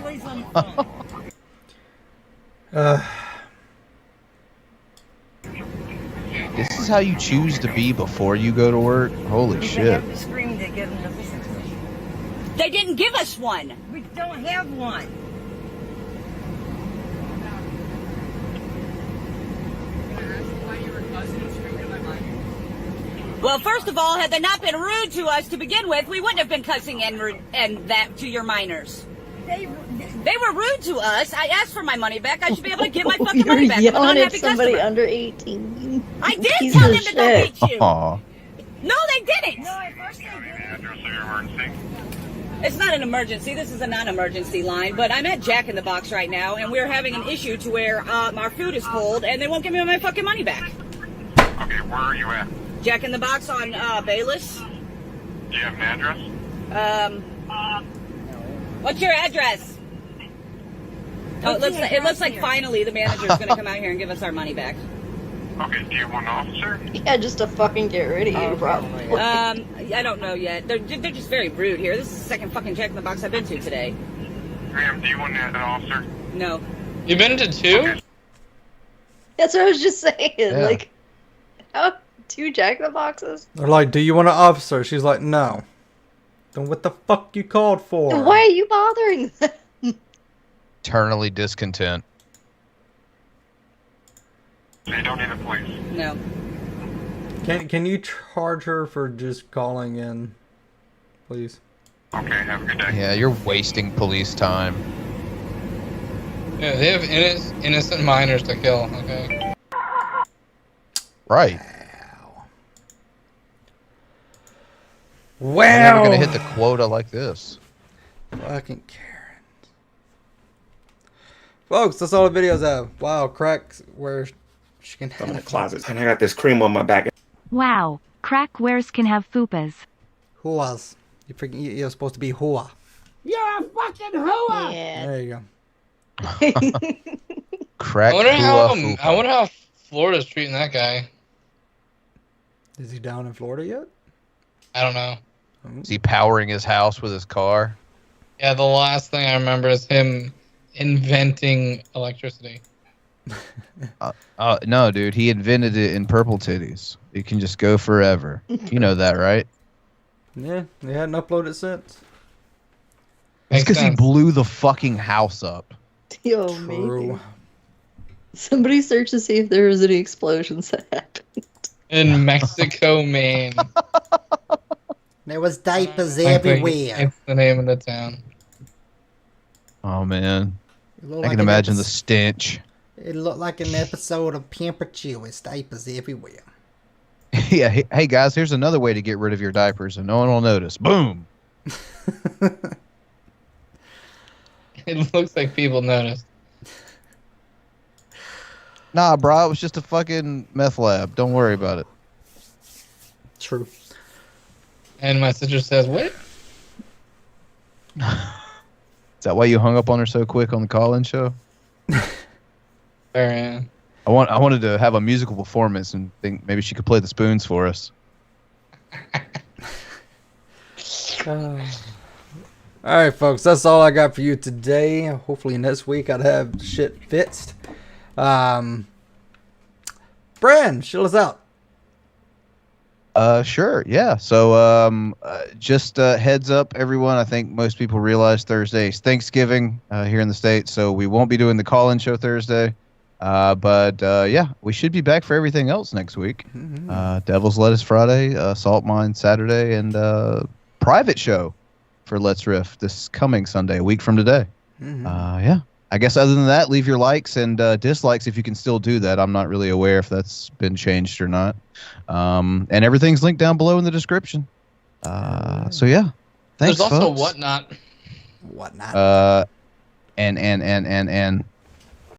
This is how you choose to be before you go to work? Holy shit. They didn't give us one. We don't have one. Well, first of all, had they not been rude to us to begin with, we wouldn't have been cussing and that to your minors. They were rude to us. I asked for my money back. I should be able to get my fucking money back. I'm an Yelling at unhappy somebody customer. under 18. I did Piece tell of them to go shit. beat you. Aw. No, they didn't. No, at first they didn't. It's not an emergency. This is a non-emergency line, but I'm at Jack in the Box right now, and we're having an issue to where our food is cold, and they won't give me my fucking money back. Okay, where are you at? Jack in the Box on Bayless. Do you have an address? What's your address? Oh, it looks like finally the manager's going to come out here and give us our money back. Okay, do you want an officer? Yeah, just to fucking get rid of you, probably. I don't know yet. They're just very rude here. This is the second fucking Jack in the Box I've been to today. Ma'am, do you want an officer? No. You've been to 2? That's what I was just saying. Yeah. Like, how 2 Jack in the Boxes? They're like, do you want an officer? She's like, no. Then what the fuck you called for? And why are you bothering them? Eternally discontent. So you don't need the police? No. Can you charge her for just calling in, please? Okay, have a good day. Yeah, you're wasting police time. Yeah, they have innocent minors to kill, okay? Right. Wow. We're never gonna hit the quota like this. Fucking Karen. Folks, that's all the videos have. Wow, cracks where she can have. I'm in the closet, and I got this cream on my back. Wow, crack wears can have fupas. Huas. You're supposed to be hua. You're a fucking hua! Yeah. There you go. Crack I wonder hua how Florida's treating that guy. Is he down in Florida yet? I don't know. Is he powering his house with his car? Yeah, the last thing I remember is him inventing electricity. No, dude, he invented it in purple titties. It can just go forever. You know that, right? Yeah, they hadn't uploaded since. It's because he blew the fucking house up. Yo, maybe. Somebody search to see if there was any explosions that happened. In Mexico, Maine. There was diapers I think everywhere. It's the name of the town. Oh, man. It looked I like can an imagine the episode- stench. It looked like an episode of Pamper Chew with diapers everywhere. Yeah, hey guys, here's another way to get rid of your diapers and no one will notice. Boom! It looks like people noticed. Nah, bro, it was just a fucking meth lab. Don't worry about it. True. And my sister says, what? Is that why you hung up on her so quick on the call-in show? Yeah. I wanted to have a musical performance and think maybe she could play the spoons for us. Alright, folks, that's all I got for you today. Hopefully next week I'd have shit fixed. Bran, chill us out. Sure, yeah. So, just heads up, everyone. I think most people realize Thursday is Thanksgiving here in the States, so we won't be doing the call-in show Thursday. But yeah, we should be back for everything else next week. Devil's Lettuce Friday, Salt Mine Saturday, and private show for Let's Riff this coming Sunday, a week from today. Mhm. Yeah. I guess other than that, leave your likes and dislikes if you can still do that. I'm not really aware if that's been changed or not. And everything's linked down below in the description. So yeah. Thanks, There's also folks. Whatnot. Whatnot. And